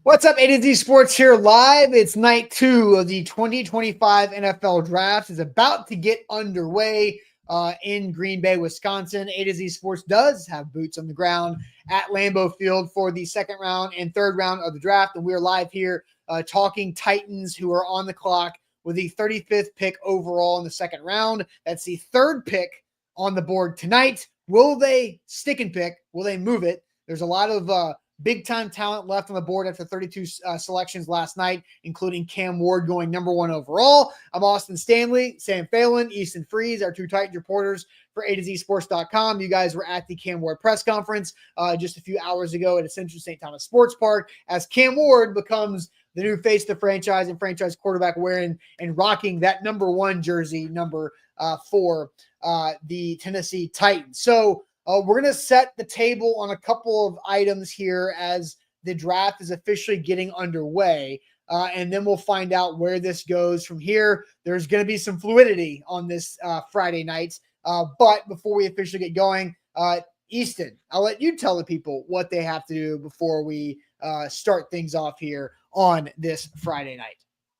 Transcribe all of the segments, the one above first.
What's up, A to Z Sports here live. It's night 2 of the 2025 NFL Draft. Is about to get underway in Green Bay, Wisconsin. A to Z Sports does have boots on the ground at Lambeau Field for the second round and third round of the draft. And we're live here talking Titans, who are on the clock with the 35th pick overall in the second round. That's the third pick on the board tonight. Will they stick and pick? Will they move it? There's a lot of big-time talent left on the board after 32 selections last night, including Cam Ward going number 1 overall. I'm Austin Stanley, Sam Phelan, Easton Freeze, our two Titans reporters for A to Z Sports.com. You guys were at the Cam Ward press conference just a few hours ago at Ascension St. Thomas Sports Park as Cam Ward becomes the new face of the franchise and franchise quarterback wearing and rocking that number 1 jersey, number 4, the Tennessee Titans. So, we're going to set the table on a couple of items here as the draft is officially getting underway, and then we'll find out where this goes from here. There's going to be some fluidity on this Friday night, but before we officially get going, Easton, I'll let you tell the people what they have to do before we start things off here on this Friday night.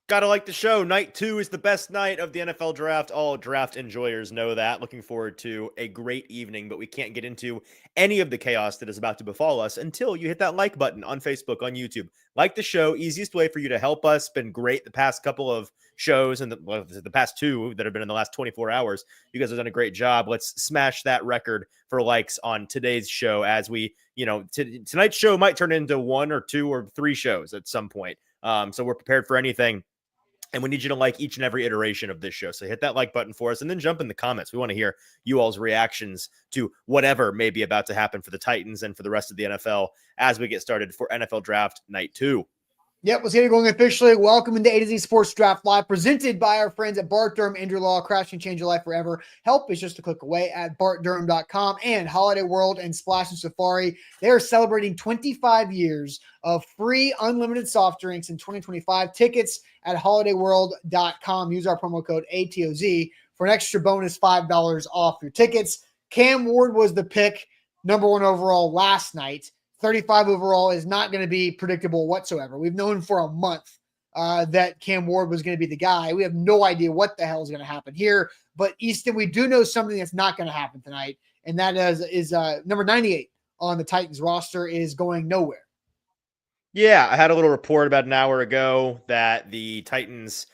Gotta like the show. Night 2 is the best night of the NFL draft. All draft enjoyers know that. Looking forward to a great evening, but we can't get into any of the chaos that is about to befall us until you hit that like button on Facebook, on YouTube. Like the show, easiest way for you to help us. Been great the past couple of shows and the past 2 that have been in the last 24 hours. You guys have done a great job. Let's smash that record for likes on today's show as we, tonight's show might turn into 1 or 2 or 3 shows at some point. So we're prepared for anything. And we need you to like each and every iteration of this show. So hit that like button for us and then jump in the comments. We want to hear you all's reactions to whatever may be about to happen for the Titans and for the rest of the NFL as we get started for NFL Draft Night 2. Yep, let's get it going officially. Welcome into A to Z Sports Draft Live, presented by our friends at Bart Durham Injury Law. Crash and change your life forever. Help is just a click away at bartdurham.com and Holiday World and Splash and Safari. They are celebrating 25 years of free unlimited soft drinks in 2025. Tickets at holidayworld.com. Use our promo code ATOZ for an extra bonus $5 off your tickets. Cam Ward was the pick, number 1 overall last night. 35 overall is not going to be predictable whatsoever. We've known for a month that Cam Ward was going to be the guy. We have no idea what the hell is going to happen here. But Easton, we do know something that's not going to happen tonight, and that is number 98 on the Titans roster is going nowhere. Yeah, I had a little report about an hour ago that the Titans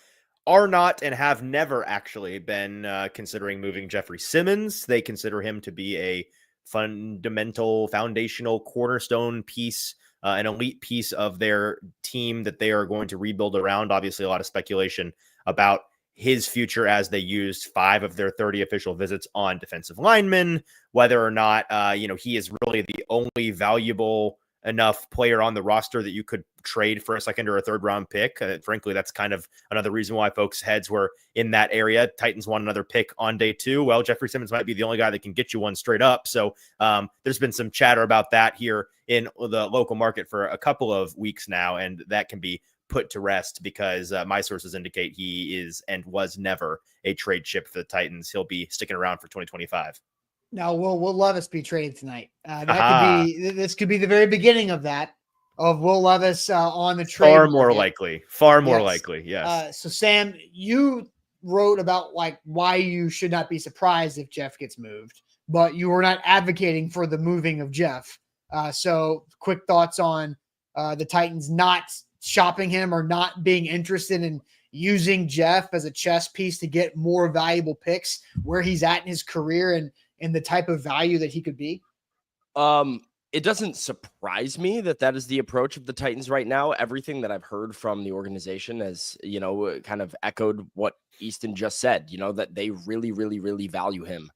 are not and have never actually been considering moving Jeffrey Simmons. They consider him to be a fundamental, foundational, cornerstone piece, an elite piece of their team that they are going to rebuild around. Obviously, a lot of speculation about his future as they used 5 of their 30 official visits on defensive linemen, whether or not, he is really the only valuable enough player on the roster that you could trade for a second or a third round pick. Frankly, that's kind of another reason why folks' heads were in that area. Titans want another pick on day 2. Well, Jeffrey Simmons might be the only guy that can get you one straight up. So there's been some chatter about that here in the local market for a couple of weeks now, and that can be put to rest because my sources indicate he is and was never a trade chip for the Titans. He'll be sticking around for 2025. Now, Will Levis be traded tonight? This could be the very beginning of that, of Will Levis on the trade. Far more likely. Yes. So Sam, you wrote about why you should not be surprised if Jeff gets moved, but you were not advocating for the moving of Jeff. So quick thoughts on the Titans not shopping him or not being interested in using Jeff as a chess piece to get more valuable picks where he's at in his career and the type of value that he could be? It doesn't surprise me that is the approach of the Titans right now. Everything that I've heard from the organization has, kind of echoed what Easton just said, that they really, really, really value him.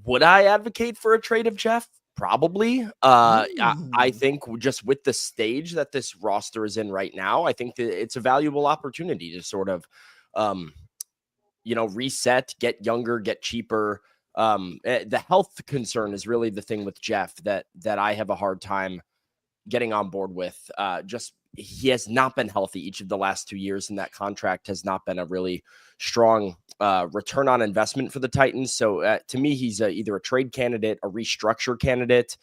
Would I advocate for a trade of Jeff? Probably. I think just with the stage that this roster is in right now, I think that it's a valuable opportunity to sort of, reset, get younger, get cheaper. The health concern is really the thing with Jeff that I have a hard time getting on board with. Just he has not been healthy each of the last 2 years, and that contract has not been a really strong return on investment for the Titans. So to me, he's either a trade candidate, a restructure candidate.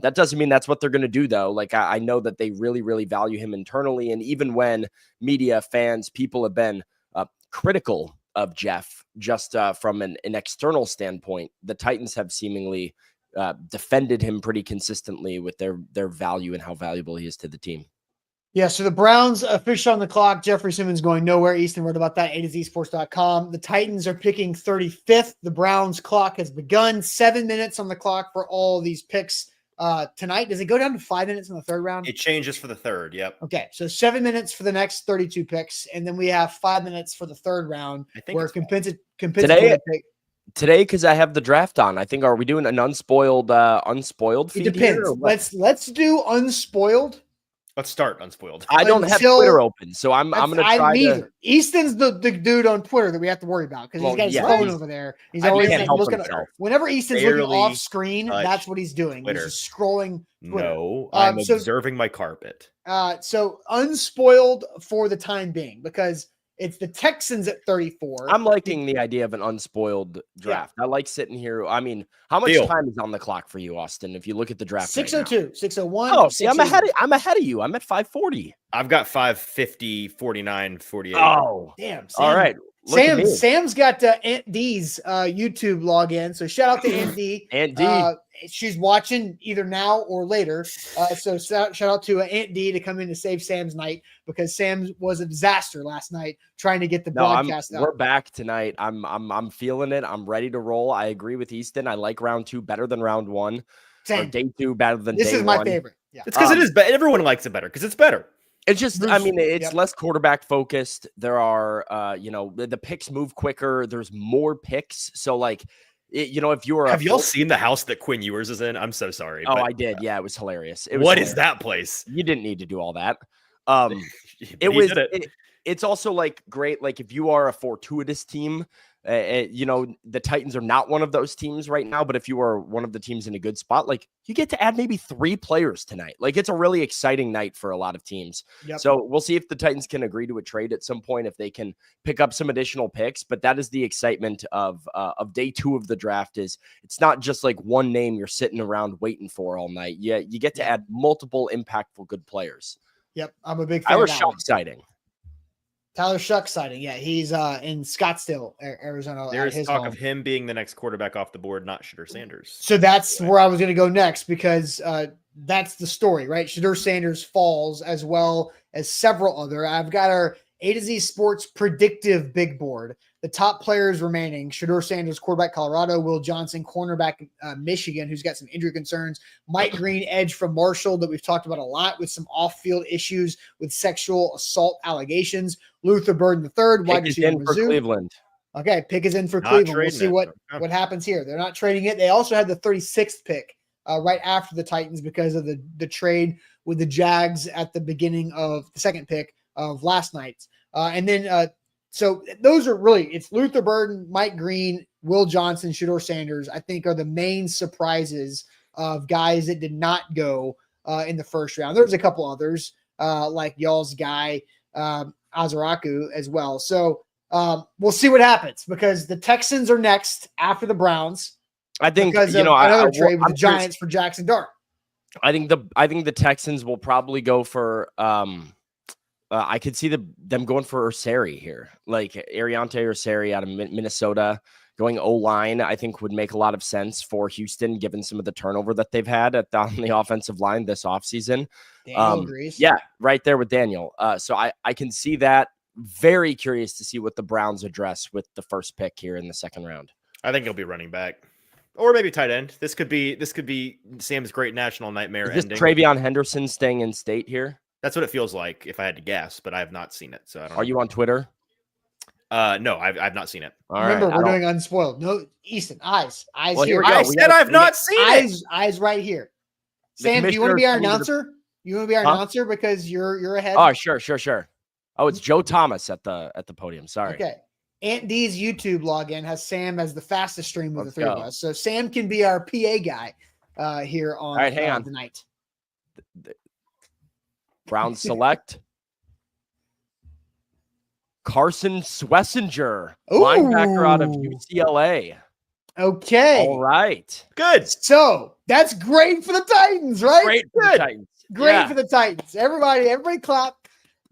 That doesn't mean that's what they're going to do, though. Like, I know that they really, really value him internally. And even when media, fans, people have been critical of Jeff, just from an external standpoint, the Titans have seemingly defended him pretty consistently with their value and how valuable he is to the team. Yeah, so the Browns official on the clock. Jeffrey Simmons going nowhere. Easton wrote about that, A2Zsports.com. The Titans are picking 35th. The Browns clock has begun. 7 minutes on the clock for all these picks tonight. Does it go down to 5 minutes in the third round? It changes for the third, yep. Okay, so 7 minutes for the next 32 picks, and then we have 5 minutes for the third round. I think where today, because I have the draft on. I think, are we doing an unspoiled feed? It depends. Let's do unspoiled. Let's start unspoiled. I don't have Twitter open, so I'm going to try to. Easton's the dude on Twitter that we have to worry about because he's got his phone over there. He's always looking at. Whenever Easton's looking off screen, that's what he's doing. Twitter. He's just scrolling Twitter. No, I'm observing my carpet. So unspoiled for the time being because it's the Texans at 34. I'm liking the idea of an unspoiled draft. Yeah. I like sitting here. I mean, how much time is on the clock for you, Austin? If you look at the draft, 6:02, 6:01. Oh, see, I'm ahead of you. I'm at 5:40. I've got 5:50, 49, 48. Oh, damn! Sam, all right. Sam's got Aunt D's YouTube login. So shout out to Aunt D. Aunt D. She's watching either now or later. So shout out to Aunt D to come in to save Sam's night because Sam was a disaster last night trying to get the broadcast out. We're back tonight. I'm feeling it. I'm ready to roll. I agree with Easton. I like round 2 better than round 1. Same. Or day 2 better than this day 1. This is my favorite. Yeah. It's because it is better. Everyone likes it better because it's better. It's just, I mean, it's less quarterback focused. There are, the picks move quicker. There's more picks. So, like, if you were, have y'all seen the house that Quinn Ewers is in? I'm so sorry. Oh, I did. Yeah, it was hilarious. What is that place? You didn't need to do all that. It's also like great. Like if you are a fortuitous team, the Titans are not one of those teams right now, but if you are one of the teams in a good spot, like you get to add maybe 3 players tonight. Like it's a really exciting night for a lot of teams. Yep. So we'll see if the Titans can agree to a trade at some point, if they can pick up some additional picks, but that is the excitement of day 2 of the draft. Is it's not just like one name you're sitting around waiting for all night. Yeah. You get to add multiple impactful, good players. Yep. I'm a big fan. Tyler Shough sighting. Tyler Shough sighting. Yeah, he's in Scottsdale, Arizona. There's talk of him being the next quarterback off the board, not Shedeur Sanders. So that's where I was going to go next because that's the story, right? Shedeur Sanders falls as well as several other. I've got our A to Z Sports predictive big board. The top players remaining: Shedeur Sanders, quarterback, Colorado; Will Johnson, cornerback, Michigan, who's got some injury concerns; Mike Green, edge from Marshall, that we've talked about a lot with some off-field issues with sexual assault allegations; Luther Burden III, wide receiver for Cleveland. Okay, pick is in for Cleveland. We'll see what happens here. They're not trading it. They also had the 36th pick right after the Titans because of the trade with the Jags at the beginning of the second pick of last night. And then so those are really, it's Luther Burden, Mike Green, Will Johnson, Shedeur Sanders, I think are the main surprises of guys that did not go in the first round. There's a couple others like y'all's guy, Azaraku as well. So we'll see what happens because the Texans are next after the Browns. I think because of another trade with the Giants for Jackson Dart. I think the Texans will probably go for I could see them going for Ursary here, like Ariante Ursary out of Minnesota. Going O-line, I think would make a lot of sense for Houston, given some of the turnover that they've had on the offensive line this offseason. Daniel agrees. Yeah, right there with Daniel. So I can see that. Very curious to see what the Browns address with the first pick here in the second round. I think he'll be running back. Or maybe tight end. This could be Sam's great national nightmare ending. TreVeyon Henderson staying in state here? That's what it feels like if I had to guess, but I have not seen it. So I don't know. Are you on Twitter? No, I've not seen it. Remember, we're doing unspoiled. No, Easton, eyes well, here. I said I've not seen it. Eyes right here. Sam, do you want to be our announcer? You want to be our announcer because you're ahead? Oh, sure. Oh, it's Joe Thomas at the podium. Sorry. Okay. Aunt D's YouTube login has Sam as the fastest stream of the 3 of us. So Sam can be our PA guy here on hang on tonight. Browns select Carson Schlesinger, linebacker out of UCLA. Okay. All right. Good. So that's great for the Titans, right? Great for the Titans. Great for the Titans. Everybody clap.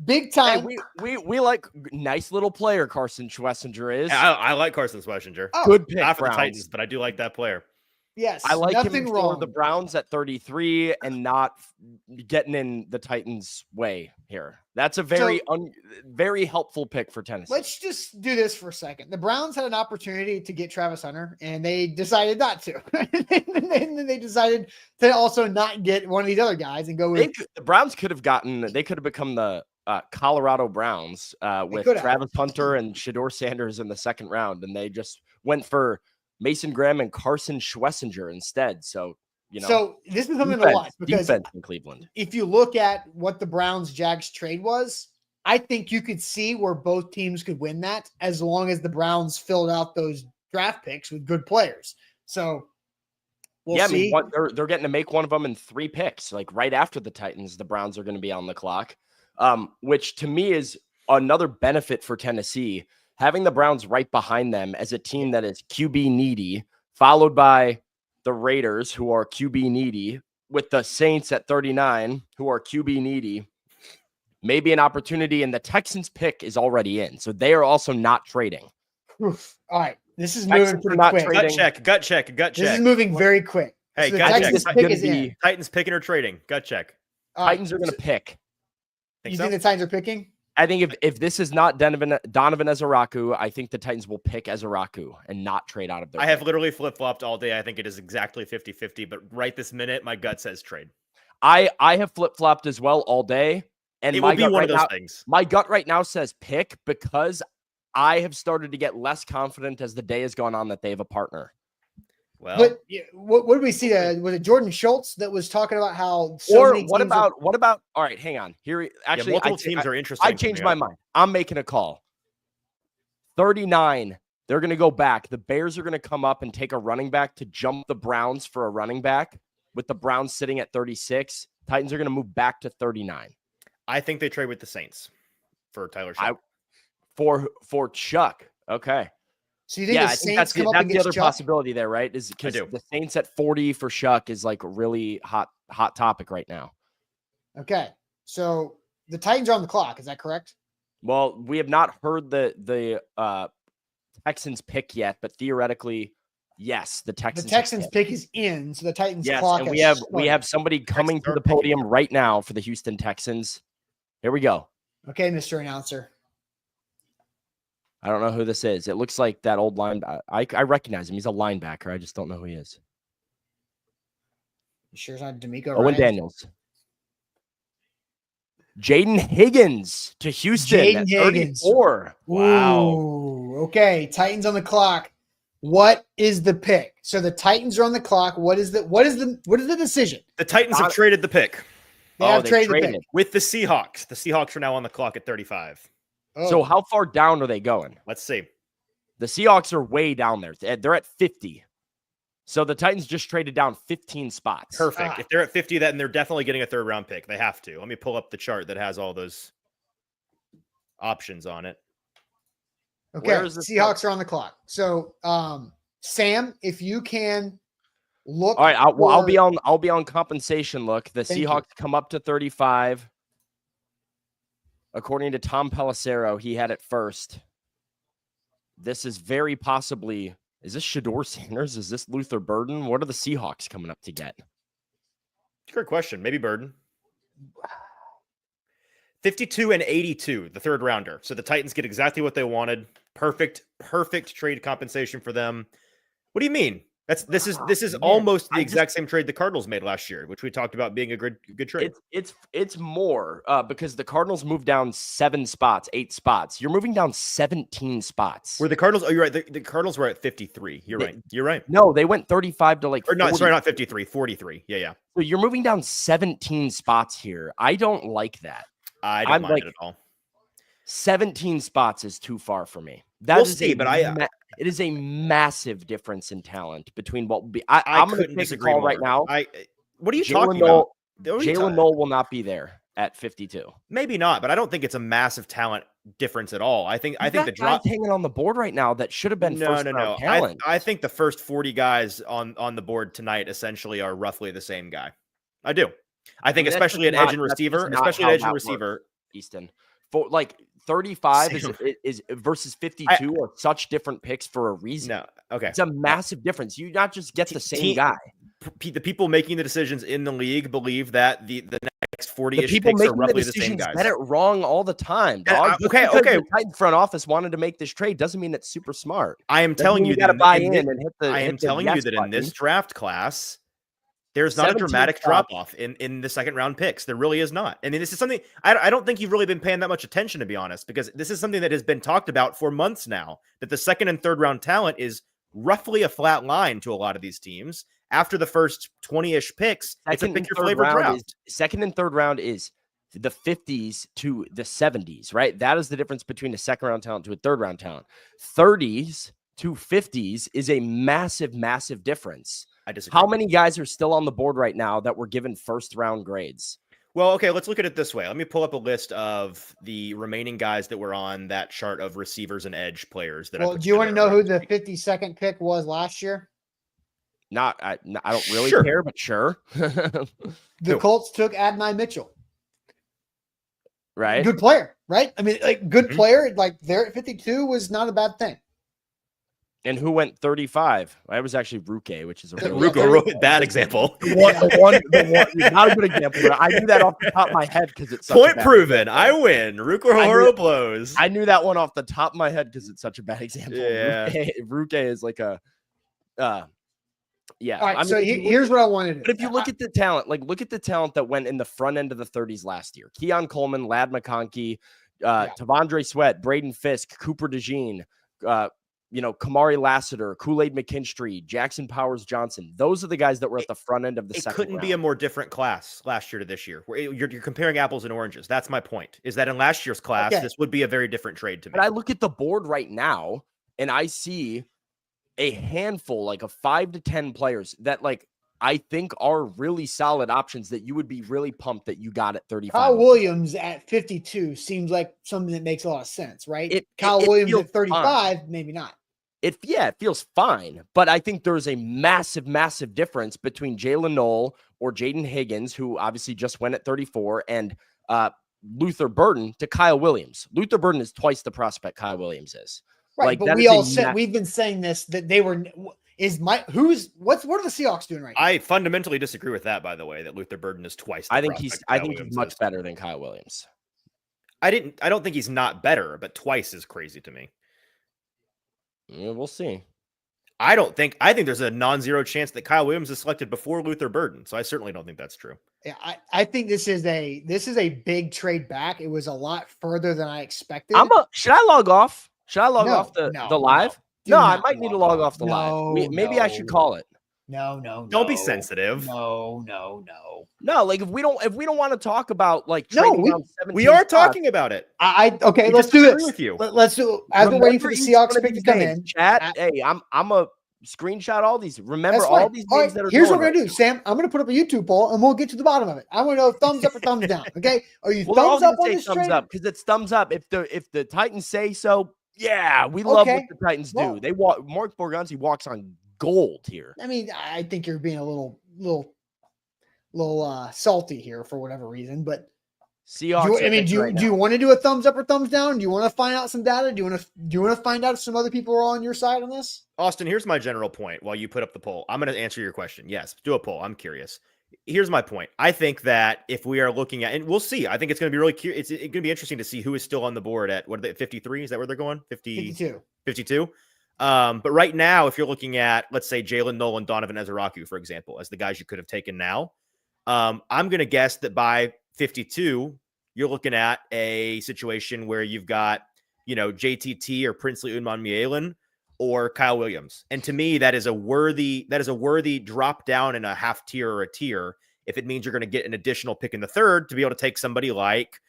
Big time. Hey, we like nice little player Carson Schlesinger is. I like Carson Schlesinger. Good pick. Not for the Titans, but I do like that player. Yes. I like nothing him wrong. for the Browns at 33 and not getting in the Titans' way here. That's a very very helpful pick for Tennessee. Let's just do this for a second. The Browns had an opportunity to get Travis Hunter, and they decided not to. And then they decided to also not get one of these other guys and go with the Browns could have become the Colorado Browns with Travis Hunter and Shedeur Sanders in the second round, and they just went for Mason Graham and Carson Schlesinger instead. So, so this is something to watch because defense in Cleveland. If you look at what the Browns-Jags trade was, I think you could see where both teams could win that as long as the Browns filled out those draft picks with good players. So we'll see. I mean, they're getting to make one of them in 3 picks. Like right after the Titans, the Browns are going to be on the clock, which to me is another benefit for Tennessee. Having the Browns right behind them as a team that is QB needy, followed by the Raiders, who are QB needy, with the Saints at 39, who are QB needy, maybe an opportunity, and the Texans pick is already in. So they are also not trading. Oof. All right. This is moving pretty quick. Gut check. This is moving very quick. Hey, so gut Texans check. pick is in. Titans picking or trading? Gut check. Titans are going to pick. You think the Titans are picking? I think if this is not Donovan Ezeraku, I think the Titans will pick Ezeraku and not trade out of their I have literally flip-flopped all day. I think it is exactly 50-50, but right this minute, my gut says trade. I have flip-flopped as well all day. And it will be one of those things. My gut right now says pick because I have started to get less confident as the day has gone on that they have a partner. Well, but what did we see? Was it Jordan Schultz that was talking about how? What about? All right, hang on. Here, actually, multiple teams are interesting. I changed my mind. I'm making a call. 39. They're going to go back. The Bears are going to come up and take a running back to jump the Browns for a running back. With the Browns sitting at 36, Titans are going to move back to 39. I think they trade with the Saints for Tyler Shuck. For Chuck. Okay. So you think the Saints come up and get the other Chuck? Possibility there, right? Is because the Saints at 40 for Shuck is like a really hot topic right now. Okay, so the Titans are on the clock. Is that correct? Well, we have not heard the Texans pick yet, but theoretically, yes, the Texans pick is in. So the Titans yes, clock. And we have somebody coming to the podium right now for the Houston Texans. Here we go. Okay, Mr. Announcer. I don't know who this is. It looks like that old linebacker. I recognize him. He's a linebacker. I just don't know who he is. You sure it's not D'Amico Owen Daniels. Jaden Higgins to Higgins at 34. Wow. Ooh, okay, Titans on the clock. What is the pick? So the Titans are on the clock. What is the decision? The Titans have traded the pick. They have traded the pick with the Seahawks. The Seahawks are now on the clock at 35. Oh. So how far down are they going? Let's see. The Seahawks are way down there. They're at 50. So the Titans just traded down 15 spots. Perfect. If they're at 50, then they're definitely getting a 3rd round pick. They have to. Let me pull up the chart that has all those options on it. Okay, Seahawks are on the clock. So, Sam, if you can look. All right, I'll be on compensation look. The Seahawks come up to 35. According to Tom Pelissero, he had it first. This is very possibly. Is this Shedeur Sanders? Is this Luther Burden? What are the Seahawks coming up to get? Great question. Maybe Burden. 52 and 82, the 3rd rounder. So the Titans get exactly what they wanted. Perfect trade compensation for them. What do you mean? This is almost the exact same trade the Cardinals made last year, which we talked about being a good trade. It's more because the Cardinals moved down 8 spots. You're moving down 17 spots. Were the Cardinals? Oh, you're right. The Cardinals were at 53. You're right. No, they went 35 to like. Or not, sorry, not 53. 43. Yeah. So you're moving down 17 spots here. I don't like that. I don't mind it at all. 17 spots is too far for me. It is a massive difference in talent between what will be. I'm going to take a call right now. What are you talking about? Jalen Noel will not be there. at 52. Maybe not, but I don't think it's a massive talent difference at all. I think the drop guys hanging on the board right now that should have been first round talent. I think the first 40 guys on the board tonight essentially are roughly the same guy. I do. I think especially at edge and receiver, Easton. For like 35 is versus 52 are such different picks for a reason. No, okay. It's a massive difference. You not just get the same guy. The people making the decisions in the league believe that the next 40-ish picks are roughly the same guys. Get it wrong all the time, dog. Okay. The Titan front office wanted to make this trade doesn't mean it's super smart. I am telling you that buy in and hit the. I am telling you that in this draft class, there's not a dramatic drop off in the second round picks. There really is not. I mean, this is something I don't think you've really been paying that much attention, to be honest, because this is something that has been talked about for months now, that the second and third round talent is roughly a flat line to a lot of these teams. After the first 20-ish picks, it's a pick your flavor draft. Second and third round is the 50s to the 70s, right? That is the difference between a second round talent to a third round talent. 30s to 50s is a massive, massive difference. I disagree. How many guys are still on the board right now that were given first round grades? Well, okay, let's look at it this way. Let me pull up a list of the remaining guys that were on that chart of receivers and edge players. Do you want to know who the 52nd pick was last year? I don't really care, but sure. The Colts took Adonai Mitchell. Right. Good player, right? I mean, like good player. Like there at 52 was not a bad thing. And who went 35? That was actually Ruke, which is a bad example. The one, not a good example. But I knew that off the top of my head because it's point proven. I win. Ruke blows. I knew that one off the top of my head because it's such a bad example. Yeah. Ruke is like a. Yeah. All right. Here's what I wanted to do. But if you look at the talent, look at the talent that went in the front end of the 30s last year. Keon Coleman, Ladd McConkey, Tavondre Sweat, Braden Fisk, Cooper DeJean, Kamari Lassiter, Kool-Aid McKinstry, Jackson Powers Johnson. Those are the guys that were at the front end of the second round. It couldn't be a more different class last year to this year. You're comparing apples and oranges. That's my point, is that in last year's class, this would be a very different trade to me. But I look at the board right now, and I see a handful, like 5 to 10 players that I think are really solid options that you would be really pumped that you got at 35. Kyle Williams at 52 seems like something that makes a lot of sense, right? Kyle Williams at 35, maybe not. It feels fine, but I think there's a massive, massive difference between Jalen Knoll or Jaden Higgins, who obviously just went at 34, and Luther Burden to Kyle Williams. Luther Burden is twice the prospect Kyle Williams is. Right, but we've been saying this, that they were what are the Seahawks doing right now? I fundamentally disagree with that, by the way, that Luther Burden is twice the I think he's much better than Kyle Williams. I don't think he's not better, but twice is crazy to me. Yeah, we'll see. I think there's a non-zero chance that Kyle Williams is selected before Luther Burden. So I certainly don't think that's true. Yeah, I think this is a big trade back. It was a lot further than I expected. Should I log off? Should I log off the live? No, I might need to log off the live. Maybe I should call it. No. Don't be sensitive. No. Like if we don't want to talk about we are talking about it. Okay, let's do this. With you. Let's do as we're waiting for the Seahawks pick to come in. Chat. Hey, I'm a screenshot all these. Remember all these things that are. Here's what we're gonna do, Sam. I'm gonna put up a YouTube poll and we'll get to the bottom of it. I want to know thumbs up or thumbs down. Okay, are you thumbs up on this trade? Thumbs up because it's thumbs up if the Titans say so. Yeah, we love what the Titans do. They Mark Borgonzi walks on gold here. I mean, I think you're being a little salty here for whatever reason, but Seahawks. Do you want to do a thumbs up or thumbs down? Do you want to find out some data? Do you want to find out if some other people are on your side on this? Austin, here's my general point. While you put up the poll, I'm going to answer your question. Yes, do a poll. I'm curious. Here's my point. I think that if we are looking at, and we'll see, I think it's going to be really curious. It's going to be interesting to see who is still on the board at, what are they, 53? Is that where they're going? 52. But right now, if you're looking at, let's say, Jalen Knoll and Donovan Ezeraku, for example, as the guys you could have taken now, I'm going to guess that by 52, you're looking at a situation where you've got, JTT or Princely Umanmielen or Kyle Williams. And to me, that is a worthy drop down in a half tier or a tier if it means you're going to get an additional pick in the third to be able to take somebody like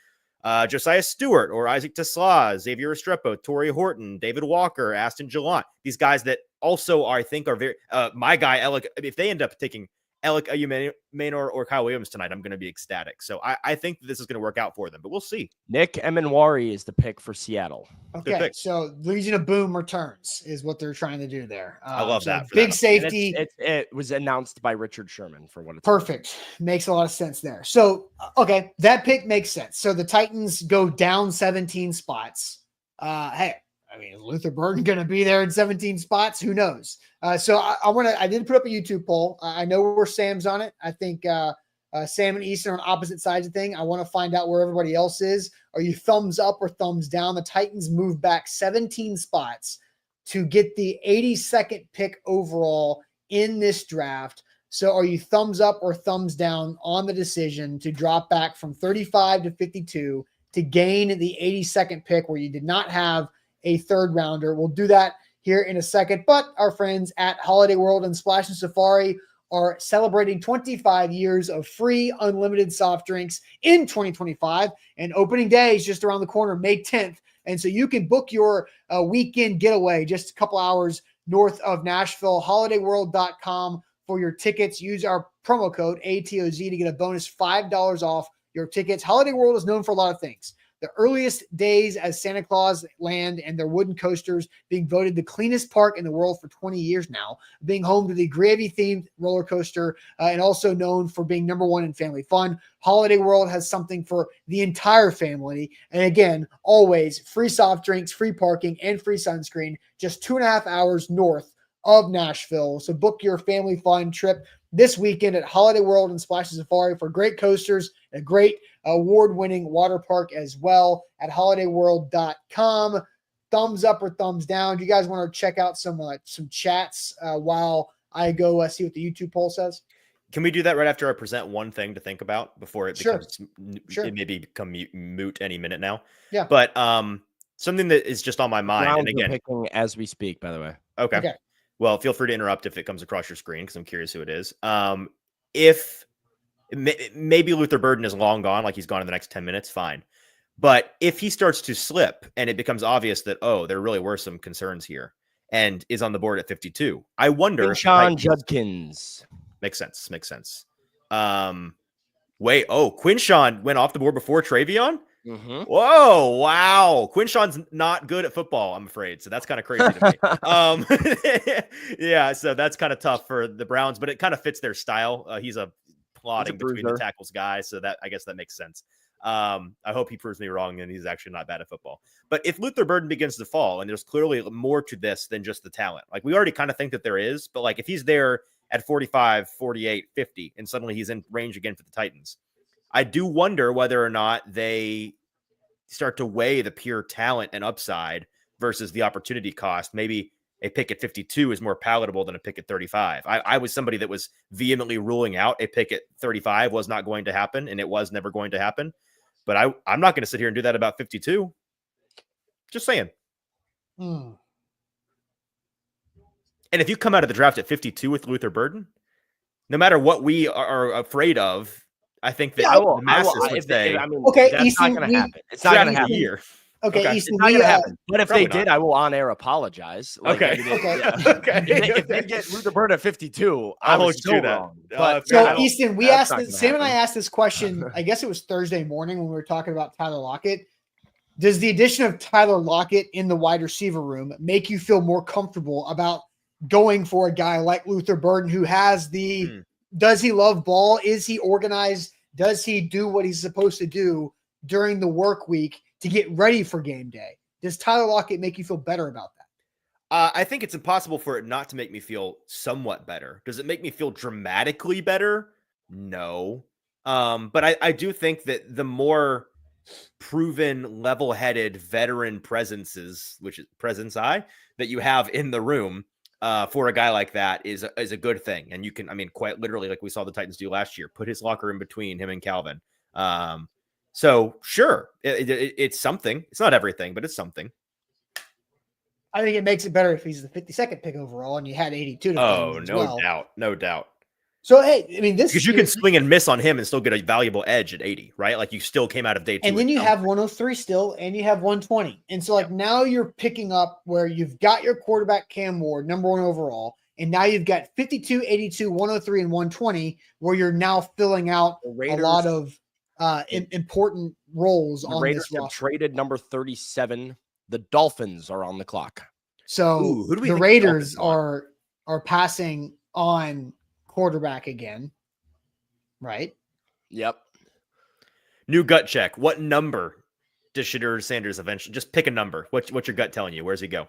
Josiah Stewart or Isaac Tesla, Xavier Restrepo, Torrey Horton, David Walker, Aston Gillant. These guys that also I think are very my guy, Alec, if they end up taking Alec Maynor or Kyle Williams tonight, I'm going to be ecstatic. So I think this is going to work out for them, but we'll see. Nick Emenwari is the pick for Seattle. Okay, so Legion of Boom returns is what they're trying to do there. I love that. Big safety. It was announced by Richard Sherman for what it's perfect. Makes a lot of sense there. So, okay, that pick makes sense. So the Titans go down 17 spots. Hey, I mean, is Luther Burden going to be there in 17 spots? Who knows? So I did put up a YouTube poll. I know where Sam's on it. I think Sam and Easton are on opposite sides of thing. I want to find out where everybody else is. Are you thumbs up or thumbs down? The Titans move back 17 spots to get the 82nd pick overall in this draft. So are you thumbs up or thumbs down on the decision to drop back from 35 to 52 to gain the 82nd pick where you did not have a third rounder? We'll do that here in a second. But our friends at Holiday World and Splash and Safari are celebrating 25 years of free unlimited soft drinks in 2025. And opening day is just around the corner, May 10th. And so you can book your weekend getaway just a couple hours north of Nashville, holidayworld.com for your tickets. Use our promo code ATOZ to get a bonus $5 off your tickets. Holiday World is known for a lot of things. The earliest days as Santa Claus Land and their wooden coasters being voted the cleanest park in the world for 20 years now, being home to the gravy-themed roller coaster, and also known for being #1 in family fun. Holiday World has something for the entire family. And again, always free soft drinks, free parking, and free sunscreen, just 2.5 hours north of Nashville. So book your family fun trip this weekend at Holiday World and Splash Safari for great coasters, a great award-winning water park as well at holidayworld.com. Thumbs up or thumbs down? Do you guys want to check out some chats while I go see what the YouTube poll says? Can we do that right after I present one thing to think about before it becomes it maybe become moot any minute now? Yeah. But something that is just on my mind, Browns and again, picking as we speak, by the way. Okay. Well, feel free to interrupt if it comes across your screen because I'm curious who it is. If maybe Luther Burden is long gone, like he's gone in the next 10 minutes, fine. But if he starts to slip and it becomes obvious that, oh, there really were some concerns here and is on the board at 52, I wonder. Sean Judkins. Makes sense. Quinshawn went off the board before Travion? Mm-hmm. Whoa, wow. Quinshawn's not good at football, I'm afraid. So that's kind of crazy to me. Yeah, so that's kind of tough for the Browns, but it kind of fits their style. He's a plotting between the tackles guy, so that I guess that makes sense. I hope he proves me wrong and he's actually not bad at football. But if Luther Burden begins to fall, and there's clearly more to this than just the talent. Like we already kind of think that there is, but like if he's there at 45, 48, 50, and suddenly he's in range again for the Titans, I do wonder whether or not they start to weigh the pure talent and upside versus the opportunity cost. Maybe a pick at 52 is more palatable than a pick at 35. I was somebody that was vehemently ruling out a pick at 35 was not going to happen, and it was never going to happen. But I'm not going to sit here and do that about 52. Just saying. And if you come out of the draft at 52 with Luther Burden, no matter what we are afraid of, I think that the masses would say, that's Easton, not going to happen. It's not going to happen. Year. Okay, Easton, it's not going to happen. But if they did, I will on air apologize. If they get Luther Burden at 52, I was so wrong. But so Easton, we asked Sam and I asked this question. I guess it was Thursday morning when we were talking about Tyler Lockett. Does the addition of Tyler Lockett in the wide receiver room make you feel more comfortable about going for a guy like Luther Burden who has the does he love ball? Is he organized? Does he do what he's supposed to do during the work week to get ready for game day? Does Tyler Lockett make you feel better about that? I think it's impossible for it not to make me feel somewhat better. Does it make me feel dramatically better? No. But I do think that the more proven, level-headed veteran presences, that you have in the room, for a guy like that is a good thing. And you can, quite literally, like we saw the Titans do last year, put his locker in between him and Calvin. So sure, it's something. It's not everything, but it's something. I think it makes it better if he's the 52nd pick overall and you had 82. No doubt. So, hey, this because you can swing and miss on him and still get a valuable edge at 80, right? Like you still came out of day 2. And then you have 103 still, and you have 120. And so, now you're picking up where you've got your quarterback Cam Ward, #1 overall. And now you've got 52, 82, 103, and 120, where you're now filling out a lot of important roles on Raiders this have roster. traded number 37. The Dolphins are on the clock. So who do we the think Raiders the Dolphins are passing on quarterback again, right? Yep. New gut check. What number does Shedeur Sanders eventually? Just pick a number. What's your gut telling you? Where's he go?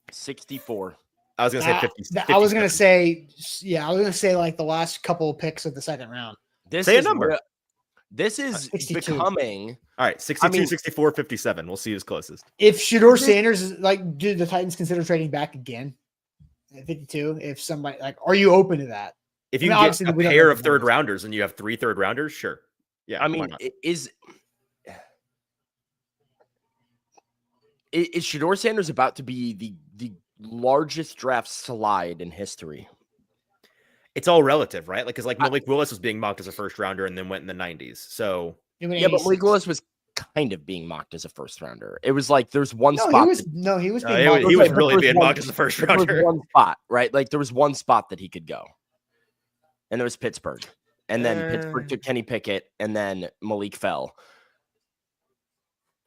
64. I was going to say 50. I was going to say, I was going to say like the last couple of picks of the second round. Say a number. This is 62. becoming. All right, 62, 64, 57. We'll see who's closest. If Shedeur Sanders is like, do the Titans consider trading back again at 52? If somebody like, are you open to that? If you can get a pair of third rounders and you have 3 third rounders, sure. Yeah. I mean, is Shedeur Sanders about to be the largest draft slide in history? It's all relative, right? Like, because Malik Willis was being mocked as a first rounder and then went in the 90s. So yeah, but Malik Willis was kind of being mocked as a first rounder. It was like there's one spot. He was being mocked. He was really being mocked as a first rounder. There was one spot, right? Like there was one spot that he could go, and there was Pittsburgh, and then Pittsburgh took Kenny Pickett, and then Malik fell.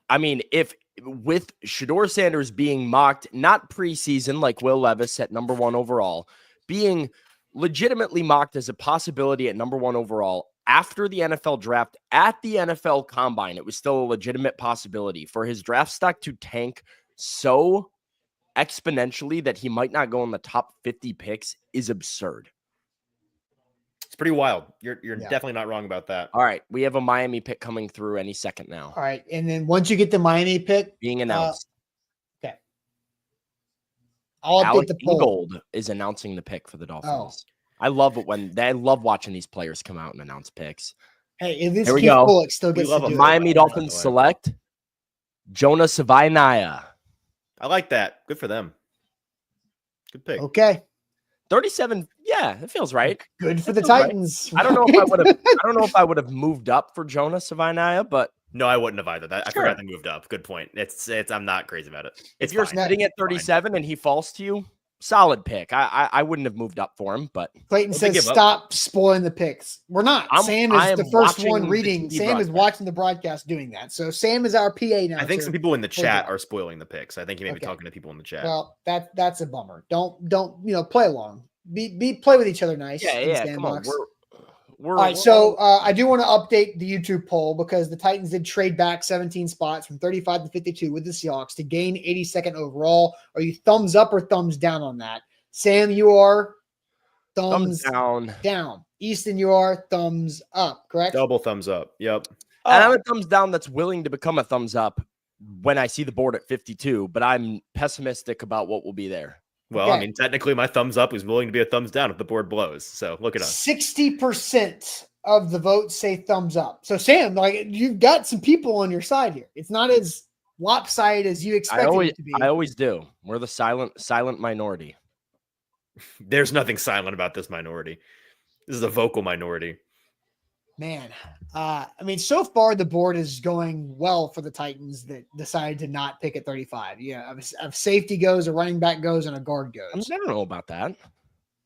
I mean, if with Shedeur Sanders being mocked, not preseason like Will Levis at number 1 overall, being legitimately mocked as a possibility at number 1 overall after the NFL draft at the NFL combine, it was still a legitimate possibility for his draft stock to tank so exponentially that he might not go in the top 50 picks is absurd. It's pretty wild. You're definitely not wrong about that. All right. We have a Miami pick coming through any second now. All right. And then once you get the Miami pick being announced. Okay. I'll update the poll. Gold is announcing the pick for the Dolphins. I love it I love watching these players come out and announce picks. Hey, at least Keith Bullock still gets to do it. Miami Dolphins select Jonah Savaiinaia. I like that. Good for them. Good pick. Okay. 37. Yeah, it feels right. Good for the Titans. Right. I don't know if I would have moved up for Jonah Savaiinaia, but no, I wouldn't have either. I forgot they moved up. Good point. It's I'm not crazy about it. If you're sitting at 37 and he falls to you, solid pick. I wouldn't have moved up for him, but Clayton says stop spoiling the picks. We're not. Sam is the first one reading. Sam is watching the broadcast doing that. So Sam is our PA now. I think some people in the chat are spoiling the picks. I think he may be talking to people in the chat. Well, that's a bummer. Don't play along. Play with each other nice. Yeah. Come on. All right, so I do want to update the YouTube poll because the Titans did trade back 17 spots from 35 to 52 with the Seahawks to gain 82nd overall. Are you thumbs up or thumbs down on that? Sam, you are thumbs down. Easton, you are thumbs up, correct? Double thumbs up. Yep. And I'm a thumbs down that's willing to become a thumbs up when I see the board at 52, but I'm pessimistic about what will be there. Well, okay. I mean, technically my thumbs up is willing to be a thumbs down if the board blows. So look at us. 60% of the votes say thumbs up. So Sam, you've got some people on your side here. It's not as lopsided as you expected it to be. I always do. We're the silent minority. There's nothing silent about this minority. This is a vocal minority. Man, I mean, so far the board is going well for the Titans that decided to not pick at 35. Yeah, a safety goes, a running back goes, and a guard goes. I don't know about that.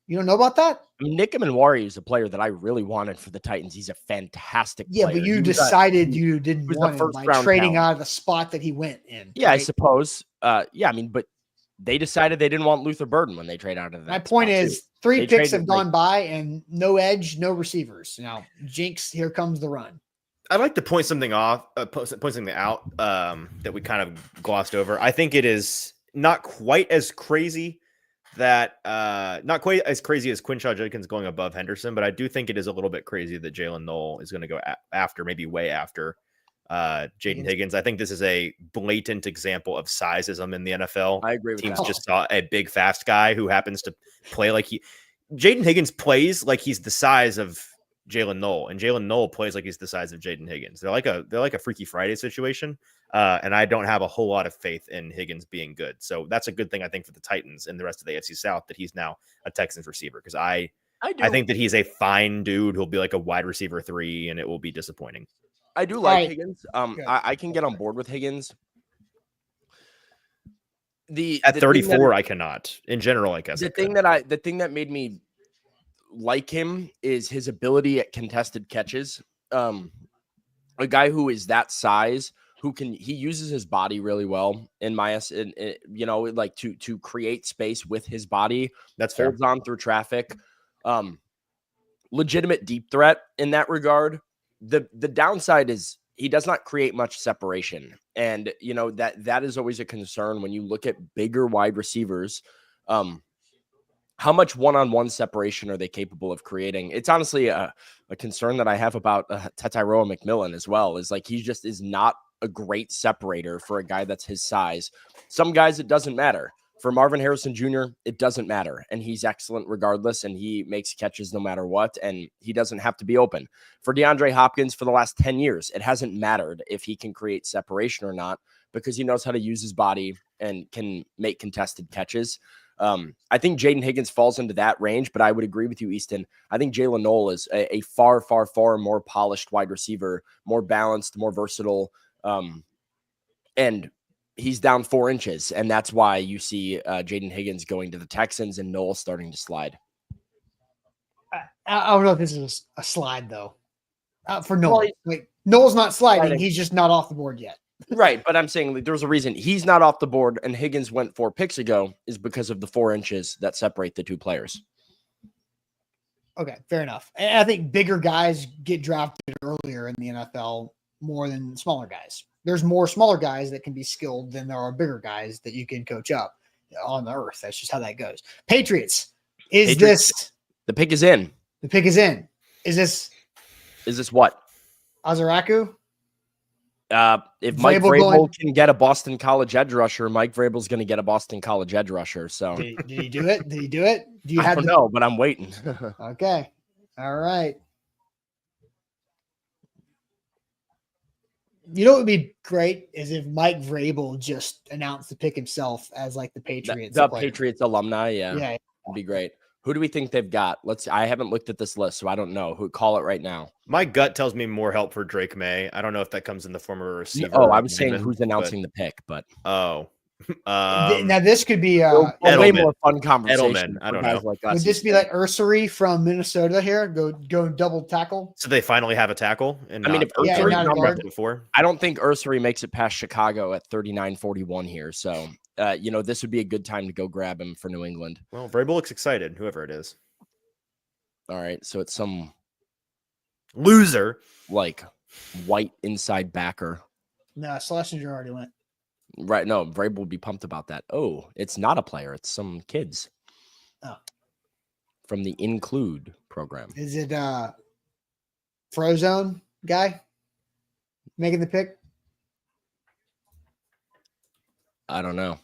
You don't know about that? I mean, Nick Manwari is a player that I really wanted for the Titans. He's a fantastic player. Yeah, but you decided you didn't want him by trading out of the spot that he went in. Yeah, right? I suppose. Yeah, I mean, but they decided they didn't want Luther Burden when they trade out of that. My point is, 3 picks have gone by and no edge, no receivers. Now, jinx, here comes the run. I'd like to point something out that we kind of glossed over. I think it is not quite as crazy as Quinshaw Jenkins going above Henderson, but I do think it is a little bit crazy that Jalen Noel is going to go maybe way after Jaden Higgins. I think this is a blatant example of sizeism in the NFL. I agree with Teams that. just saw a big, fast guy who happens to play like Jaden Higgins plays like he's the size of Jalen Noel, and Jalen Noel plays like he's the size of Jaden Higgins. They're like a Freaky Friday situation, and I don't have a whole lot of faith in Higgins being good. So that's a good thing, I think, for the Titans and the rest of the AFC South that he's now a Texans receiver, because I think that he's a fine dude who'll be like a wide receiver 3, and it will be disappointing. I do like Higgins. I can get on board with Higgins. At 34, I cannot. In general, I guess the thing that made me like him is his ability at contested catches. A guy who is that size, he uses his body really well in like to create space with his body. That's fair. Holds on through traffic. Legitimate deep threat in that regard. The downside is he does not create much separation. And that is always a concern when you look at bigger wide receivers. How much one-on-one separation are they capable of creating? It's honestly a concern that I have about Tataroa McMillan as well, is like he just is not a great separator for a guy that's his size. Some guys, it doesn't matter. For Marvin Harrison Jr., it doesn't matter. And he's excellent regardless, and he makes catches no matter what, and he doesn't have to be open. For DeAndre Hopkins, for the last 10 years, it hasn't mattered if he can create separation or not because he knows how to use his body and can make contested catches. I think Jaden Higgins falls into that range, but I would agree with you, Easton. I think Jalen Noel is a far, far, far more polished wide receiver, more balanced, more versatile. And he's down 4 inches, and that's why you see Jaden Higgins going to the Texans and Noel starting to slide. I don't know if this is a slide, though, for Noel. Noel's not sliding. He's just not off the board yet. Right, but I'm saying there's a reason he's not off the board and Higgins went 4 picks ago is because of the 4 inches that separate the two players. Okay, fair enough. And I think bigger guys get drafted earlier in the NFL more than smaller guys. There's more smaller guys that can be skilled than there are bigger guys that you can coach up on the earth. That's just how that goes. Patriots. The pick is in. The pick is in. Is this what? Azaraku? If Mike Vrabel can get a Boston College edge rusher, Mike Vrabel's going to get a Boston College edge rusher. So did he do it? Did he do it? Do you I don't know, but I'm waiting. Okay. All right. You know what would be great is if Mike Vrabel just announced the pick himself as like the Patriots. The Patriots alumni, yeah. It'd be great. Who do we think they've got? I haven't looked at this list, so I don't know. Call it right now. My gut tells me more help for Drake May. I don't know if that comes in the form of a receiver. Oh, I was saying who's announcing the pick, but now this could be a way more fun conversation. Edelman, I don't know. Like would this be like Ursary from Minnesota here? Go double tackle. So they finally have a tackle. And I mean, if Ursary before, I don't think Ursary makes it past Chicago at 39-41 here. So this would be a good time to go grab him for New England. Well, Vrabel looks excited, whoever it is. All right, so it's some loser, like white inside backer. No, Schlesinger already went. Right, no, Vrabel would be pumped about that. Oh, it's not a player; it's some kids. Oh, from the Include program. Is it Frozone guy making the pick? I don't know.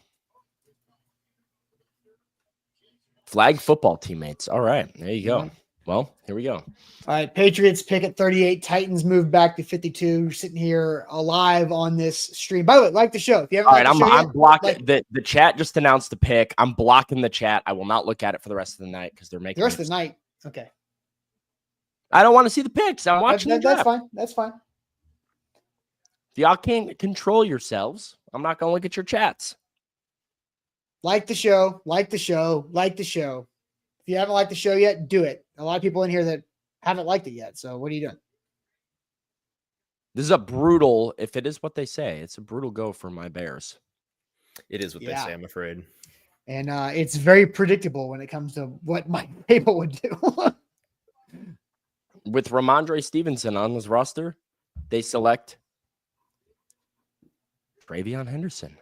Flag football teammates. All right, there you go. Well, here we go. All right, Patriots pick at 38. Titans move back to 52. We're sitting here alive on this stream. By the way, like the show. If you haven't, I'm blocking the chat. Just announced the pick. I'm blocking the chat. I will not look at it for the rest of the night because they're making the rest of the night. Okay. I don't want to see the picks. I'm watching. That's fine. That's fine. If y'all can't control yourselves, I'm not gonna look at your chats. Like the show. Like the show. Like the show. If you haven't liked the show yet, do it. A lot of people in here that haven't liked it yet. So what are you doing? This is a brutal, if it is what they say, it's a brutal go for my Bears. It is what they say, I'm afraid. And it's very predictable when it comes to what Mike Vrabel would do. With Ramondre Stevenson on his roster, they select Travion Henderson.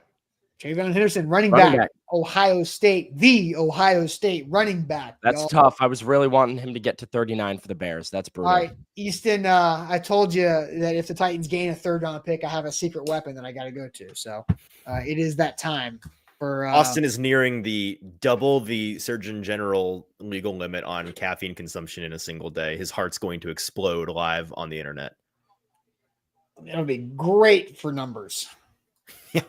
Travion Henderson, running back, Ohio State, the Ohio State running back. That's tough. I was really wanting him to get to 39 for the Bears. That's brutal. All right, Easton, I told you that if the Titans gain a third-round pick, I have a secret weapon that I got to go to. So it is that time for Austin is nearing double the Surgeon General legal limit on caffeine consumption in a single day. His heart's going to explode live on the internet. It'll be great for numbers. Yeah.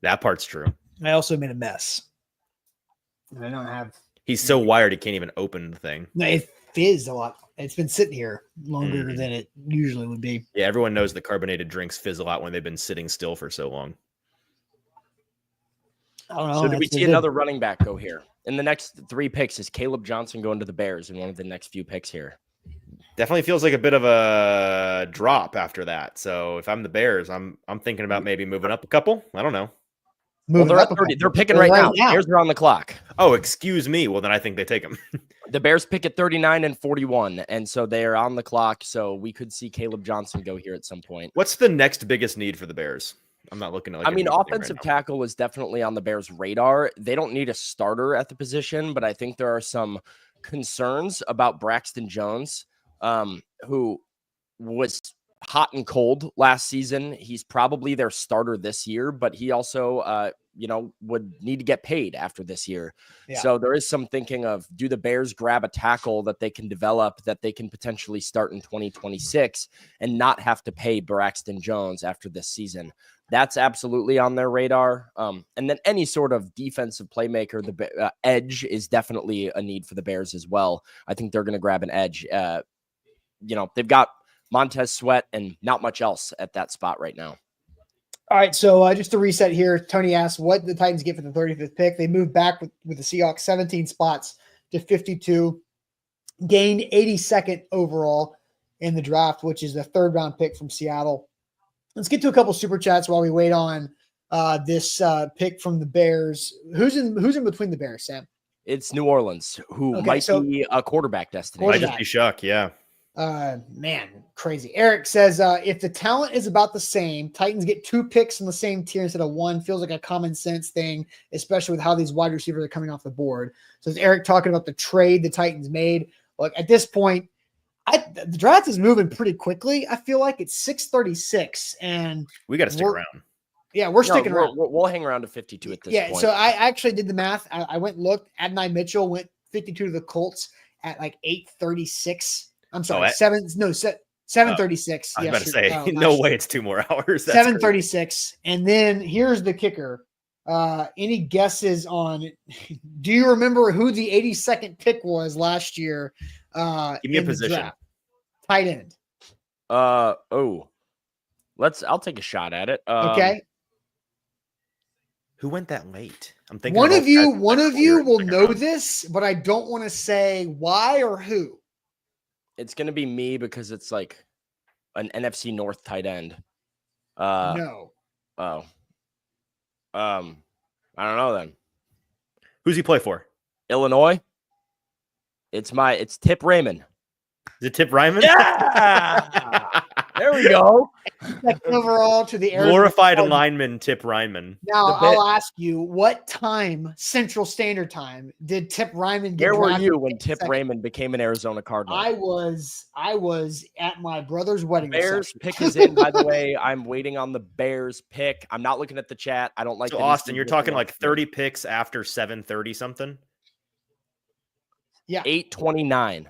That part's true. I also made a mess. And I don't have. He's so wired he can't even open the thing. No, it fizzed a lot. It's been sitting here longer than it usually would be. Yeah, everyone knows that carbonated drinks fizz a lot when they've been sitting still for so long. I don't know. So do we see another running back go here? In the next 3 picks, is Caleb Johnson going to the Bears in one of the next few picks here? Definitely feels like a bit of a drop after that. So if I'm the Bears, I'm thinking about maybe moving up a couple. I don't know. Well, they're at 30. They're picking right now. Bears are on the clock. Oh, excuse me. Well, then I think they take him. The Bears pick at 39 and 41, and so they are on the clock. So we could see Caleb Johnson go here at some point. What's the next biggest need for the Bears? I'm not looking at. Offensive tackle was definitely on the Bears' radar. They don't need a starter at the position, but I think there are some concerns about Braxton Jones, who was hot and cold last season. He's probably their starter this year, but he also, would need to get paid after this year. Yeah. So there is some thinking of, do the Bears grab a tackle that they can develop, that they can potentially start in 2026 and not have to pay Braxton Jones after this season? That's absolutely on their radar. And then any sort of defensive playmaker, the edge is definitely a need for the Bears as well. I think they're going to grab an edge. They've got Montez Sweat and not much else at that spot right now. All right, so just to reset here, Tony asked what the Titans get for the 35th pick. They moved back with the Seahawks 17 spots to 52, gained 82nd overall in the draft, which is the 3rd round pick from Seattle. Let's get to a couple super chats while we wait on this pick from the Bears. Who's in between the Bears, Sam? It's New Orleans, who might be a quarterback destination. Might just be Shuck, yeah. Man, crazy. Eric says, if the talent is about the same, Titans get 2 picks in the same tier instead of 1. Feels like a common sense thing, especially with how these wide receivers are coming off the board. So is Eric talking about the trade the Titans made? Look, at this point, the draft is moving pretty quickly. I feel like it's 6:36, and we got to stick around. Yeah, we're sticking around. We'll hang around to 52 at this point. Yeah, so I actually did the math. I went and looked. Adonai Mitchell went 52 to the Colts at like 8:36. I'm sorry, 7:36. I was about to say, no way it's 2 more hours. 7:36. And then here's the kicker. Any guesses on, do you remember who the 82nd pick was last year? Give me a position. Tight end. I'll take a shot at it. Okay. Who went that late? I'm thinking one of you will know this, but I don't want to say why or who. It's going to be me because it's like an NFC North tight end. No. Oh. I don't know then. Who's he play for? Illinois. It's Tip Raymond. Is it Tip Raymond? Yeah. There we go. Overall to the glorified lineman Tip Ryman. Now I'll ask you, what time Central Standard Time did Tip Ryman get? Where were you when Tip Raymond became an Arizona Cardinal? I was at my brother's wedding. Bears pick is in, by the way. I'm waiting on the Bears pick. I'm not looking at the chat. I don't like. So Austin, you're talking like 30 picks after 7:30 something. Yeah, 8:29.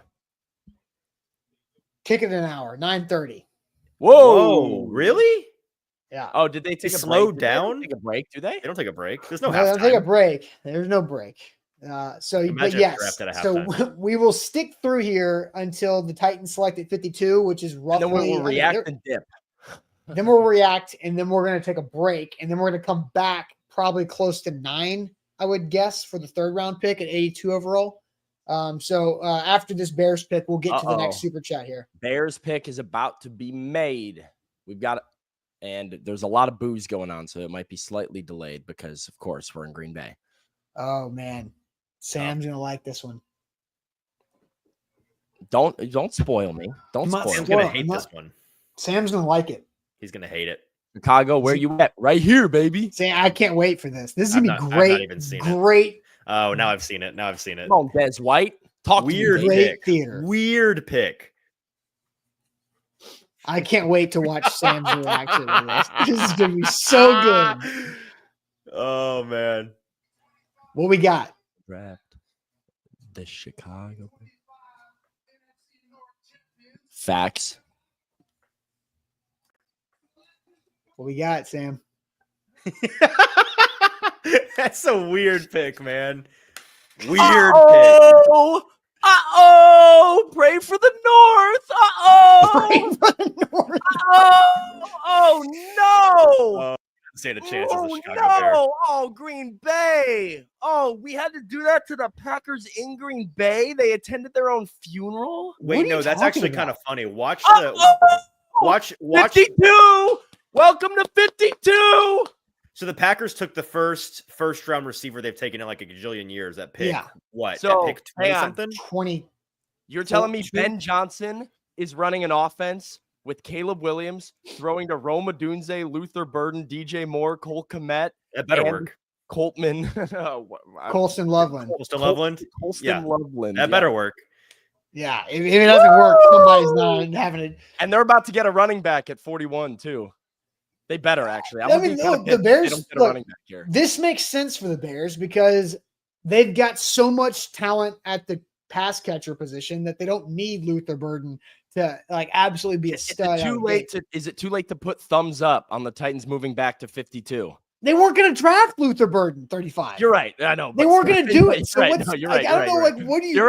Kick it an hour, 9:30. Whoa, really? Yeah. Oh, did they take a slow break? down? Take a break? Do they? They don't take a break. There's no halftime. They don't take a break. There's no break. But yes. So we will stick through here until the Titans select at 52, which is roughly. And then we'll react and dip. Then we'll react, and then we're going to take a break, and then we're going to come back probably close to 9, I would guess, for the 3rd round pick at 82 overall. After this Bears pick, we'll get to the next super chat here. Bears pick is about to be made. We've got it. And there's a lot of booze going on, so it might be slightly delayed because, of course, we're in Green Bay. Oh, man. Sam's going to like this one. Don't spoil me. Don't spoil me. Sam's going to hate this one. Sam's going to like it. He's going to hate it. Chicago, where you at? Right here, baby. Sam, I can't wait for this. This is going to be great. I've not even seen it. Oh, now I've seen it. Come on, Des White. Talk weird to me. pick. Theater. Weird pick. I can't wait to watch Sam's reaction to this. This is going to be so good. Oh, man. What we got? Draft the Chicago. Facts. What we got, Sam? That's a weird pick, man. Weird pick. Pray for the North. Pray for the North. Oh no. stand a chance as the Chicago no! Bears. Oh, Green Bay! Oh, we had to do that to the Packers in Green Bay. They attended their own funeral. Wait, no, that's actually kind of funny. Watch 52. Welcome to 52. So the Packers took the first round receiver they've taken in like a gajillion years. That pick, what? So, that pick 20 something? 20. You're telling me Ben Johnson is running an offense with Caleb Williams, throwing to Rome Odunze, Luther Burden, DJ Moore, Cole Kmet. That better work. Coltman. Colston Loveland. Yeah. Loveland. That better work. Yeah. If it doesn't work, somebody's not having it. And they're about to get a running back at 41 too. They better actually. I mean, look, the Bears, running back here. This makes sense for the Bears because they've got so much talent at the pass catcher position that they don't need Luther Burden to like absolutely be a stud. Is it too late to put thumbs up on the Titans moving back to 52? They weren't going to draft Luther Burden 35. You're right. I know. They weren't going to do it. So right. what's, No, you're like, right. I don't know. Like, what do you? You're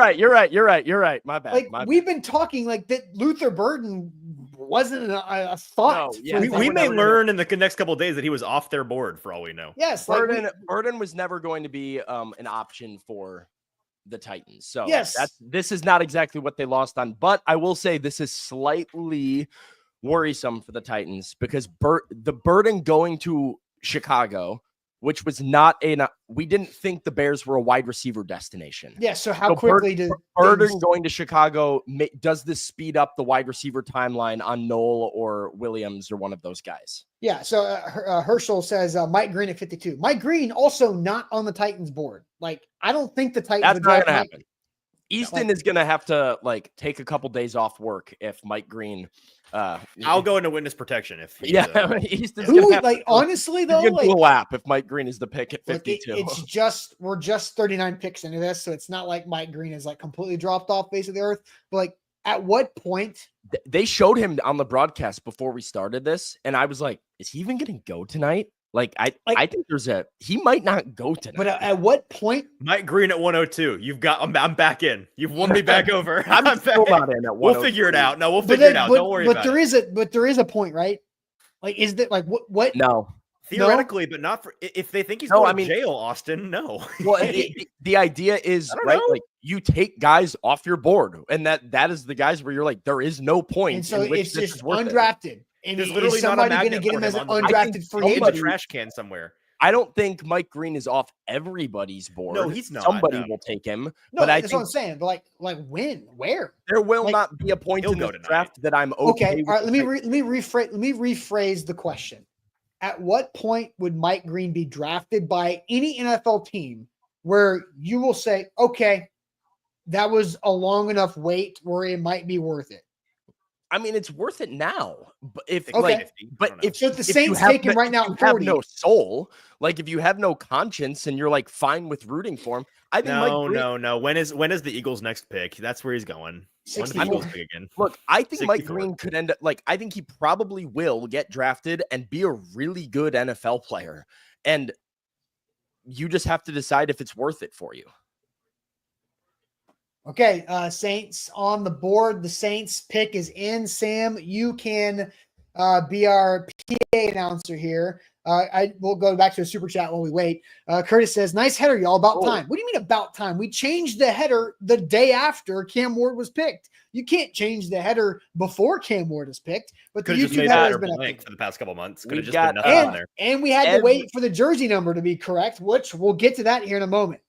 right. My bad. Like, we've been talking like that. Luther Burden wasn't a thought. No, yeah, we may learn in the next couple of days that he was off their board for all we know. Yes, Burden was never going to be an option for the Titans. So yes, this is not exactly what they lost on, but I will say this is slightly worrisome for the Titans because the Burden going to Chicago, which was not we didn't think the Bears were a wide receiver destination. Yeah. So how quickly did Burden going to Chicago, does this speed up the wide receiver timeline on Knoll or Williams or one of those guys? Yeah. So Herschel says Mike Green at 52. Mike Green also not on the Titans board. Like, I don't think the Titans. That's not going to happen. Easton is going to have to like take a couple days off work if Mike Green. I'll go into witness protection if Easton's honestly though, like, do a lap if Mike Green is the pick at 52. We're just 39 picks into this, so it's not like Mike Green is like completely dropped off face of the earth. But like, at what point they showed him on the broadcast before we started this, and I was like, is he even going to go tonight? Like, I think he might not go tonight. But at what point? Mike Green at 102. I'm back in. You've won me back over. I'm still not in at 102. We'll figure it out. No, we'll figure it out. Don't worry about it. But there is a point, right? Like, is that like what? No. Theoretically, but not for if they think he's going to jail, Austin. No. Well, the idea is right. Like, you take guys off your board, and that is the guys where you're like, there is no point. And so in which it's this just is worth undrafted. It. And there's literally is somebody going to get him as an undrafted free agent? In the trash can somewhere. I don't think Mike Green is off everybody's board. No, he's not. Somebody will take him. No, but that's what I'm saying. But like when? Where? There will not be a point in the draft that I'm okay. All right, let me rephrase the question. At what point would Mike Green be drafted by any NFL team where you will say, okay, that was a long enough wait where it might be worth it? I mean, it's worth it now. But if the Saints take him right now, you have no soul, like if you have no conscience and you're like fine with rooting for him, I think no. When is the Eagles' next pick? That's where he's going. When's the Eagles pick again? Look, I think 64. Mike Green could end up I think he probably will get drafted and be a really good NFL player, and you just have to decide if it's worth it for you. Okay, Saints on the board. The Saints pick is in. Sam, you can be our PA announcer here. We'll go back to a super chat while we wait. Curtis says, nice header, y'all. About time. What do you mean about time? We changed the header the day after Cam Ward was picked. You can't change the header before Cam Ward is picked. But the YouTube header has been blank for the past couple months. Could have just been nothing on there. And we had to wait for the jersey number to be correct, which we'll get to that here in a moment.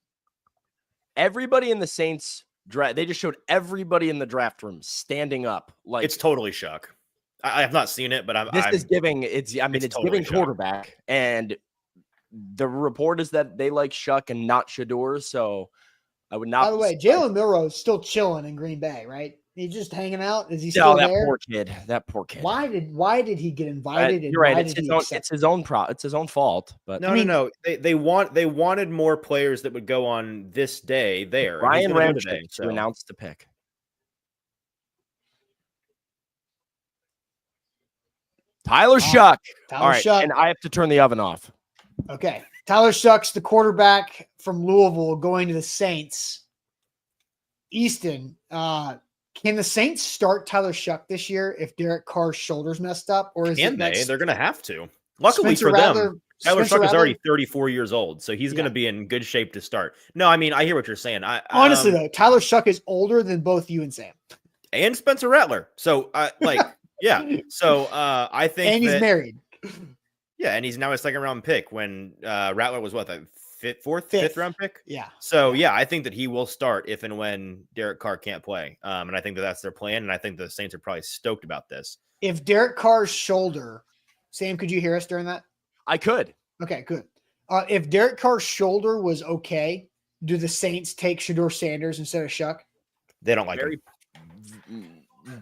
Everybody in the Saints draft, they just showed everybody in the draft room standing up. Like, it's totally shock. I have not seen it, but it's giving quarterback, and the report is that they like Shuck and not Shador. So I would not. By the way, Jalen Milroe's still chilling in Green Bay, right? He's just hanging out. Is he still there? That poor kid. Why did he get invited? You're right. It's his own fault. But no. They wanted more players that would go on this day there. Ryan Ramchick to announce the pick. Tyler Shuck. All right, Shuck. And I have to turn the oven off. Okay. Tyler Shuck's the quarterback from Louisville going to the Saints. Easton, can the Saints start Tyler Shuck this year if Derek Carr's shoulder's messed up? Or is They're going to have to. Luckily for them. Tyler Spencer Shuck is Rattler? already 34 years old, so he's going to be in good shape to start. No, I mean, I hear what you're saying. Honestly, though, Tyler Shuck is older than both you and Sam. And Spencer Rattler. So, yeah. So, I think and he's married. Yeah, and he's now a second-round pick when Rattler was what, a fifth round pick? Yeah. So, yeah, I think that he will start if and when Derek Carr can't play. And I think that that's their plan, and I think the Saints are probably stoked about this. If Derek Carr's shoulder, Sam, could you hear us during that? I could. Okay, good. If Derek Carr's shoulder was okay, do the Saints take Shedeur Sanders instead of Shuck? They don't like him.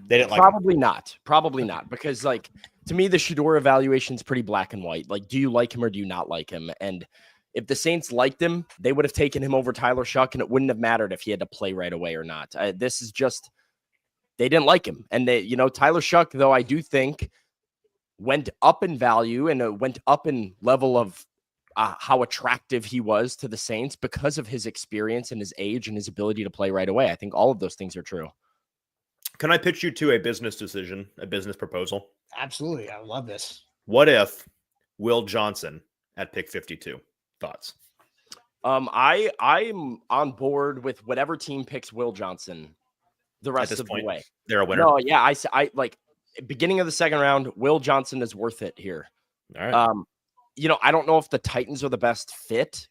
They didn't like Probably not. Probably not. Because, like, to me, the Shedeur evaluation is pretty black and white. Like, do you like him or do you not like him? And if the Saints liked him, they would have taken him over Tyler Shuck, and it wouldn't have mattered if he had to play right away or not. This is just, they didn't like him. And, Tyler Shuck, though, I do think went up in value and went up in level of how attractive he was to the Saints because of his experience and his age and his ability to play right away. I think all of those things are true. Can I pitch you to a business decision, a business proposal? Absolutely. I love this. What if Will Johnson at pick 52? Thoughts? I'm on board with whatever team picks Will Johnson the rest of the way. They're a winner. No, yeah, I like beginning of the second round, Will Johnson is worth it here. All right. I don't know if the Titans are the best fit,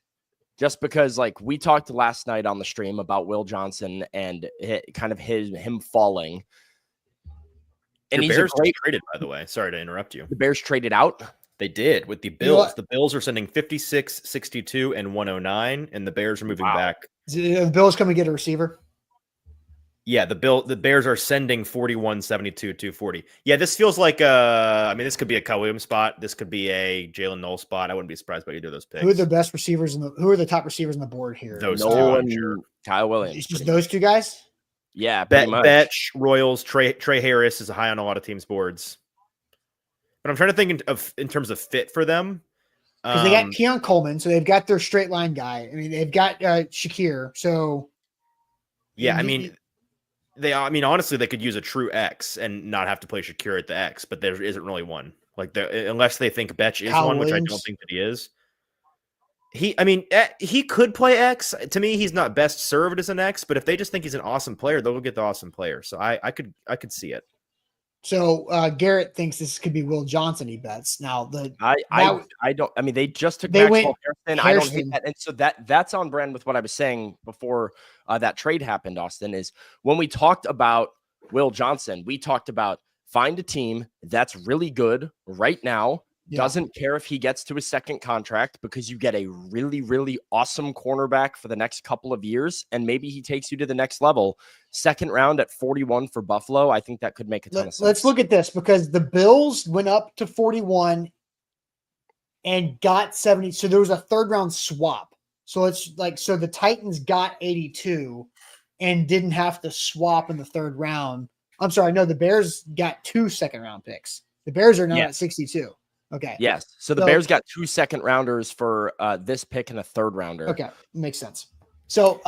just because, like, we talked last night on the stream about Will Johnson and him falling. And Your Bears traded, by the way. Sorry to interrupt you. The Bears traded out? They did with the Bills. The Bills are sending 56, 62, and 109, and the Bears are moving back. The Bills come and get a receiver? Yeah, the Bears are sending 41, 72, 240. Yeah, this feels like this could be a Kyle Williams spot. This could be a Jalen Knoll spot. I wouldn't be surprised by either of those picks. Who are the best receivers who are the top receivers on the board here? Those two, I'm sure. Kyle Williams. It's just those two guys? Yeah, pretty much. Betch, Royals, Trey Harris is high on a lot of teams' boards. But I'm trying to think in terms of fit for them. Because they got Keon Coleman, so they've got their straight line guy. I mean, they've got Shakir. So yeah, honestly, they could use a true X and not have to play Shakir at the X, but there isn't really one. Like, unless they think Betch is one, which I don't think that he is. He could play X. To me, he's not best served as an X, but if they just think he's an awesome player, they'll get the awesome player. So I could see it. So Garrett thinks this could be Will Johnson. He bets. Now they just took Maxwell Harrison. I don't hate that, and so that's on brand with what I was saying before that trade happened. Austin, is when we talked about Will Johnson, we talked about find a team that's really good right now. Yeah. Doesn't care if he gets to his second contract because you get a really, really awesome cornerback for the next couple of years, and maybe he takes you to the next level. Second round at 41 for Buffalo, I think that could make a ton of sense. Let's look at this because the Bills went up to 41 and got 70. So there was a third round swap. So it's like, so the Titans got 82 and didn't have to swap in the third round. I'm sorry. No, the Bears got 2 second round picks. The Bears are now at 62. Okay. Yes. So the Bears got 2 second rounders for this pick and a third rounder. Okay. Makes sense. So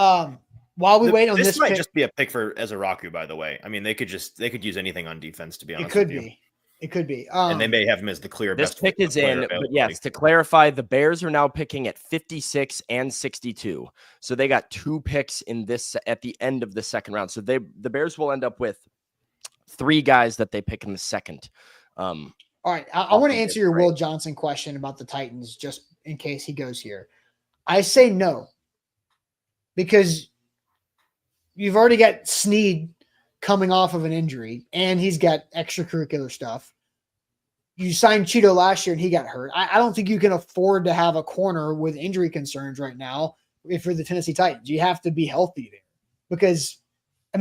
while we wait on this might just be a pick for Ezeraku, by the way. I mean, they could use anything on defense, to be honest. It could be. And they may have him as the clear best. This pick is in, but yes, to clarify, the Bears are now picking at 56 and 62. So they got 2 picks in this at the end of the second round. So the Bears will end up with 3 guys that they pick in the second. All right, I want to answer your Will Johnson question about the Titans just in case he goes here. I say no because you've already got Snead coming off of an injury, and he's got extracurricular stuff. You signed Cheeto last year, and he got hurt. I don't think you can afford to have a corner with injury concerns right now if you're the Tennessee Titans. You have to be healthy there because, I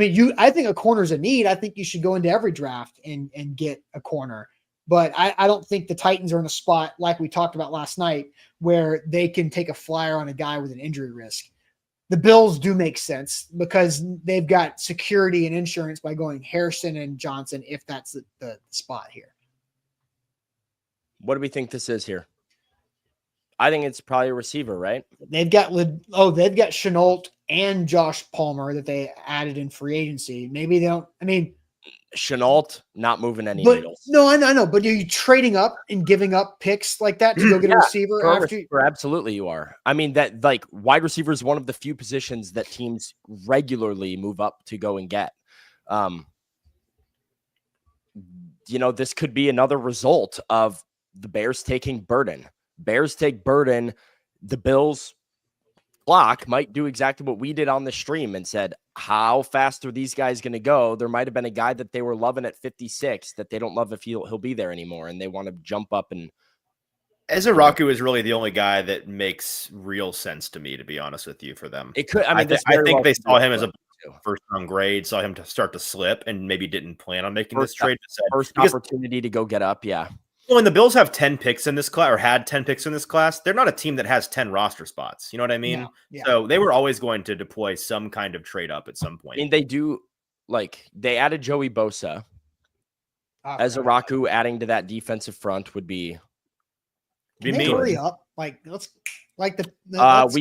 think a corner is a need. I think you should go into every draft and get a corner. But I don't think the Titans are in a spot like we talked about last night where they can take a flyer on a guy with an injury risk. The Bills do make sense because they've got security and insurance by going Harrison and Johnson if that's the spot here. What do we think this is here? I think it's probably a receiver, right? They've got Chenault and Josh Palmer that they added in free agency. Maybe they don't. Chenault not moving any But needles. no, I know. But are you trading up and giving up picks like that to go get a receiver For a after? receiver, absolutely, you are. I mean, that like wide receiver is one of the few positions that teams regularly move up to go and get. This could be another result of the Bears taking Burden. Bears take Burden. The Bills clock might do exactly what we did on the stream and said, how fast are these guys going to go? There might have been a guy that they were loving at 56 that they don't love if he'll be there anymore, and they want to jump up and. Ezeraku is really the only guy that makes real sense to me, to be honest with you, for them. It could. I mean, I think they saw him as a first-round grade, saw him to start to slip, and maybe didn't plan on making this trade. First opportunity to go get up, yeah. When the Bills have 10 picks in this class, or had 10 picks in this class, they're not a team that has 10 roster spots. You know what I mean? No, yeah. So they were always going to deploy some kind of trade up at some point. I mean, they do, they added Joey Bosa. Ezeraku adding to that defensive front would be. Can they hurry up? We've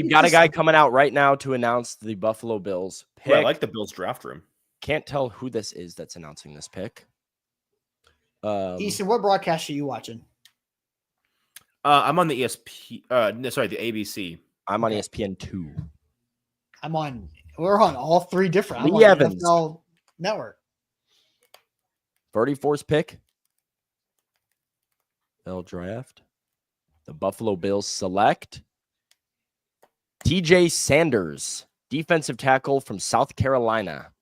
got a guy coming out right now to announce the Buffalo Bills pick. I like the Bills draft room. Can't tell who this is that's announcing this pick. Easton, what broadcast are you watching? I'm on the the ABC. I'm on ESPN2. We're on all three different. I'm Lee on Evans. NFL Network. 34's pick. They'll draft. The Buffalo Bills select TJ Sanders, defensive tackle from South Carolina.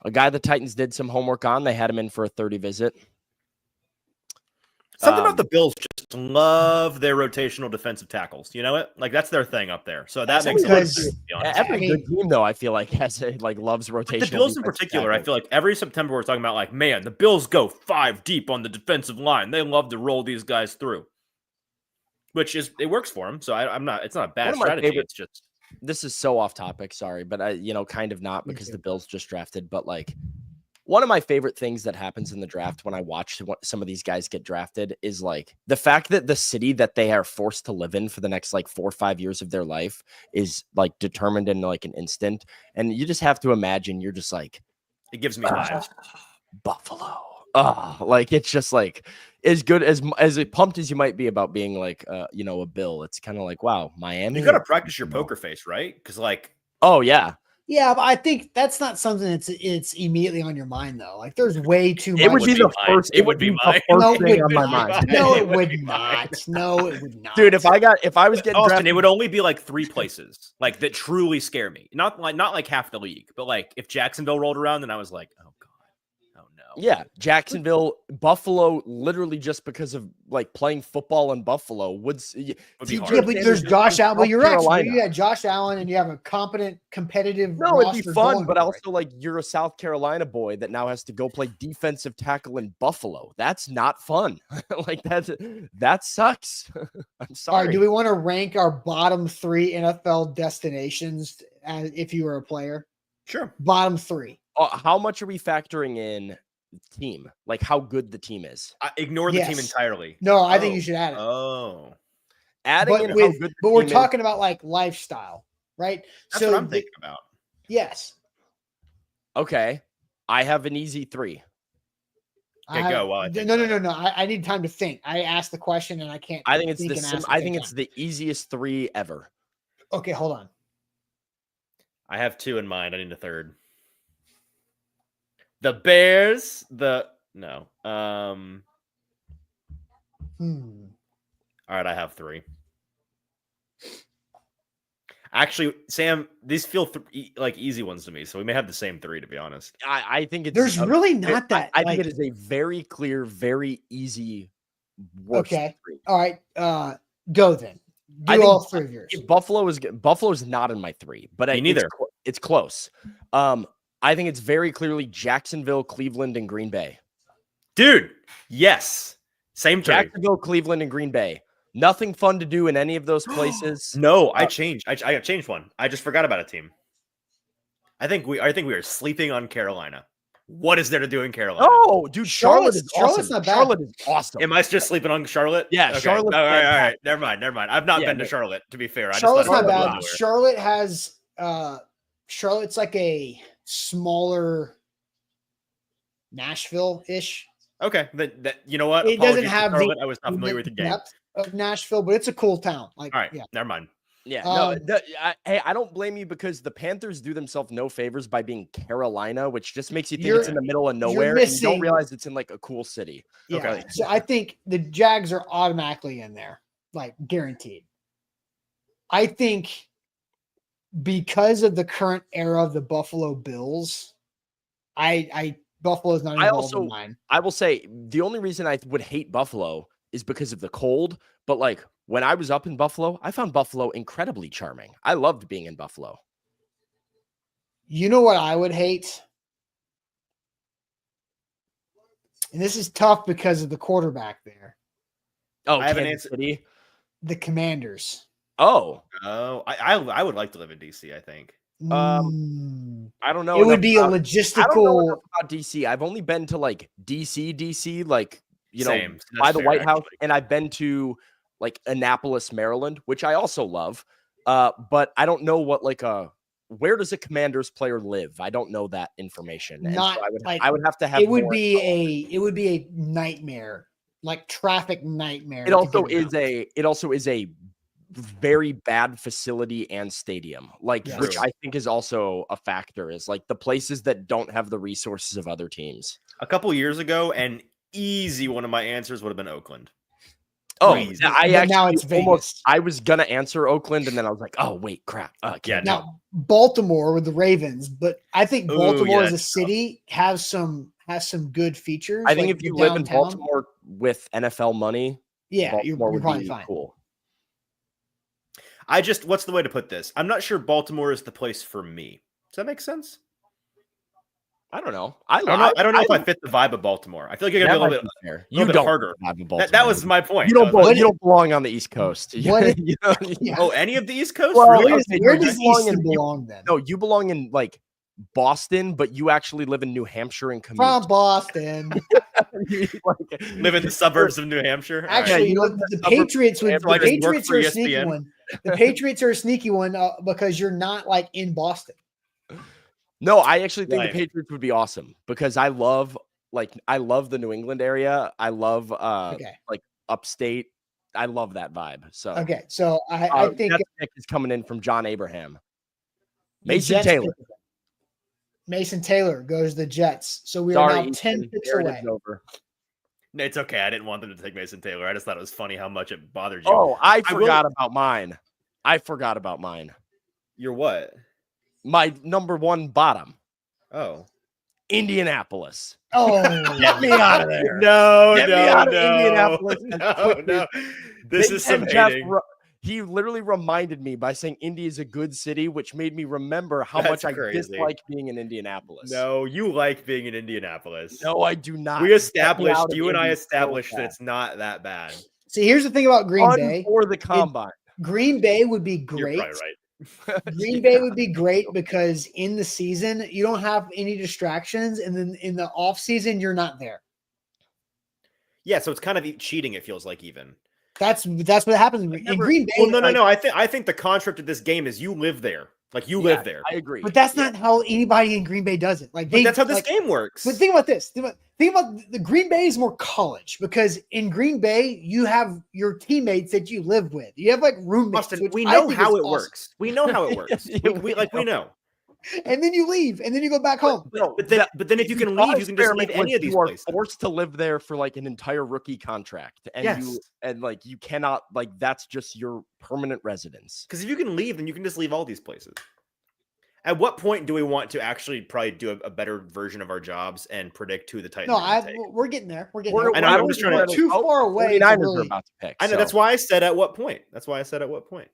A guy the Titans did some homework on. They had him in for a 30 visit. Something about the Bills just love their rotational defensive tackles. You know it? Like, that's their thing up there. So that makes sense, to be honest. Every good team, though, I feel like loves rotational. The Bills in particular, I feel like every September we're talking about, like, man, the Bills go 5 deep on the defensive line. They love to roll these guys through, which is it works for them. So it's not a bad strategy. It's just. This is so off topic, sorry, but kind of not because the Bills just drafted. But one of my favorite things that happens in the draft when I watch some of these guys get drafted is the fact that the city that they are forced to live in for the next 4 or 5 years of their life is determined in an instant. And you just have to imagine you're just it gives me vibes. Buffalo. It's just as good as pumped as you might be about being a Bill. It's kind of wow, Miami. You got to practice your poker face, right? Because oh yeah. Yeah, but I think that's not something it's immediately on your mind though. There's way too much. It would be the first. It would be my first thing on my mind. No, it would not. No, it would not. Dude, if I was getting Austin, drafted, it would only be 3 places that truly scare me. Not half the league, but if Jacksonville rolled around, then I was like, oh god. Yeah, Jacksonville, Buffalo, literally just because of playing football in Buffalo would be hard. Yeah, but there's Josh Allen. Well, you're right. You got Josh Allen, and you have a competent, competitive. No, it'd be fun, but also you're a South Carolina boy that now has to go play defensive tackle in Buffalo. That's not fun. That sucks. I'm sorry. All right, do we want to rank our bottom 3 NFL destinations if you were a player? Sure. Bottom 3. How much are we factoring in? Team, how good the team is. Ignore the team entirely. No, I think you should add it. Oh, adding but we're talking about lifestyle, right? That's what I'm thinking about. Yes. Okay, I have an easy 3. Okay, go. No. I need time to think. I asked the question and I can't. I think it's the easiest 3 ever. Okay, hold on. I have 2 in mind. I need a third. The Bears, All right, I have 3. Actually, Sam, these feel easy ones to me, so we may have the same 3, to be honest. I think there's really not that. I think it is a very clear, very easy. Okay. 3. All right. Go then. Do all 3 of yours. Buffalo's not in my 3, but neither. It's close. I think it's very clearly Jacksonville, Cleveland, and Green Bay. Dude, yes. Same 3. Jacksonville, Cleveland, and Green Bay. Nothing fun to do in any of those places. No, I changed. I changed one. I just forgot about a team. I think we are sleeping on Carolina. What is there to do in Carolina? Oh, dude, Charlotte's awesome. Not bad. Charlotte is awesome. Am I just sleeping on Charlotte? Yeah, okay. Charlotte. All right. Never mind. I've not been to Charlotte, to be fair. Charlotte's not bad. Charlotte has Charlotte's a smaller Nashville-ish. Okay, that you know what? It doesn't Apologies to have Charlotte. I was not familiar with the game. depth of Nashville, but it's a cool town. Like, All right, yeah. never mind. Yeah, Um, hey, I don't blame you because the Panthers do themselves no favors by being Carolina, which just makes you think it's in the middle of nowhere, and you missing- don't realize it's in like a cool city. Yeah. Okay. So I think the Jags are automatically in there, like guaranteed. I think because of the current era of the Buffalo Bills, Buffalo's not involved in mine. I will say the only reason I would hate Buffalo is because of the cold, but like when I was up in Buffalo, I found Buffalo incredibly charming. I loved being in Buffalo. You know what I would hate? And this is tough because of the quarterback there. Oh, I have an Kansas answer. City. The Commanders. Oh, I would like to live in DC. I think. I don't know. It would enough be a about- I don't know logistical. enough about DC. I've only been to like DC, like Same. That's by the fair, White House, actually. and I've been to like Annapolis, Maryland, which I also love. But I don't know what where does a Commanders player live? I don't know that information. And Not so like- I would have to have. It would more be info. it would be a nightmare, like traffic nightmare. It also is a very bad facility and stadium, Yes. which True. I think is also a factor. Is like the places that don't have the resources of other teams. A couple years ago, an easy one of my answers would have been Oakland. Oh, Please. I But actually now it's Vegas. I was gonna answer Oakland, and then I was like, oh wait, crap. Yeah, Now Baltimore with the Ravens, but I think Ooh, Baltimore yeah, as a that's city has some good features. I think like if you the live in downtown. Baltimore with NFL money, yeah, you're Baltimore would probably be fine. cool. What's the way to put this? I'm not sure Baltimore is the place for me. Does that make sense? I don't know. I don't know if I fit the vibe of Baltimore. I feel like you're gonna be a little bit fair. little You bit don't harder. have a That Baltimore. was my point. You don't, That was you don't belong on the East Coast. What is- You know- Yeah. Oh, any of the East Coast? Well, Really? okay, Where you does belong Easton in- belong then? No, you belong in like Boston, but you actually live in New Hampshire and commute. From Boston. Live in the suburbs of New Hampshire. All right. Actually, you live in the the suburbs Patriots would. After I The just work Patriots for are a sneaky ESPN. one. The Patriots are a sneaky one because you're not like in Boston. No, I actually think Right. the Patriots would be awesome because I love the New England area. I love Okay. like upstate. I love that vibe. So Okay, so I think Jets pick is coming in from John Abraham. the Mason Jets Taylor. pick- Mason Taylor goes to the Jets. So we Sorry, are now 10 Easton, picks narrative's away. over. No, it's okay. I didn't want them to take Mason Taylor. I just thought it was funny how much it bothered you. Oh, I will- forgot about mine. You're what? My number one bottom, Oh. Indianapolis. Oh, Get me out of there. No, Get me out of Indianapolis and No, put no. This Big is some Ten Jeff hating. he literally reminded me by saying Indy is a good city, which made me remember how That's much I crazy. dislike being in Indianapolis. No, you like being in Indianapolis. No, I do not. We Get me established, out of you and I Indy so established that fast. it's not that bad. see, here's the thing about Green Fun Bay. for the combine. Green Bay would be You're great. probably right. Green Bay would be great because in the season you don't have any distractions, and then in the off season you're not there. Yeah, so it's kind of cheating, it feels like even. That's what happens in Green Bay. Well, no. like- I think the construct of this game is you live there. Like you live there. I agree. But that's not how anybody in Green Bay does it. Like But that's how this like, game works. But think about this. Think about the Green Bay is more college because in Green Bay you have your teammates that you live with. You have like roommates. Austin, which we I know think how is it awesome. works. We know how it works. we know. And then you leave, and then you go back home. But then if you can leave, you can just leave any of these you are places. forced to live there for like an entire rookie contract, and Yes. you cannot that's just your permanent residence. Because if you can leave, then you can just leave all these places. At what point do we want to actually probably do a better version of our jobs and predict who the Titans No, are going to take? we're getting there. We're getting We're- there. I know, I'm just trying to- We're too far away. 49ers to are really- about to pick. I know so that's why I said at what point. That's why I said at what point.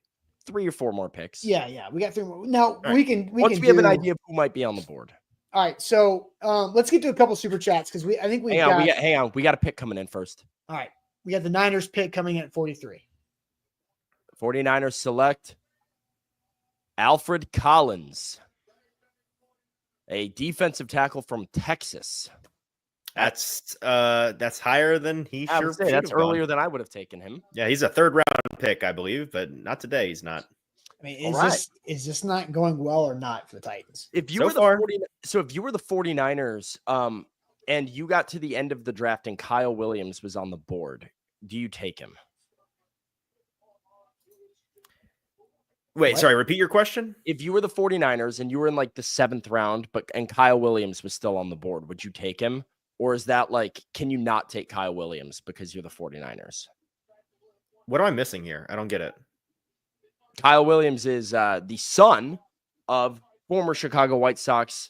3 or 4 more picks. Yeah, we got 3 more. Now right. we can. Once can we have an do- idea of who might be on the board. All right, so let's get to a couple super chats because I think we've got. Hang on. We got a pick coming in first. All right, we got the Niners pick coming in at 43. 49ers select Alfred Collins, a defensive tackle from Texas. That's higher than he I sure would say should that's have gone. earlier than I would have taken him. Yeah, he's a third round pick, I believe, but not today. He's not. I mean, All right. is this not going well or not for the Titans? If you So were the far. 40, so if you were the 49ers, and you got to the end of the draft and Kyle Williams was on the board, do you take him? Wait, sorry, repeat your question. If you were the 49ers and you were in like the 7th round, and Kyle Williams was still on the board, would you take him? Or is that like, can you not take Kyle Williams because you're the 49ers? What am I missing here? I don't get it. Kyle Williams is the son of former Chicago White Sox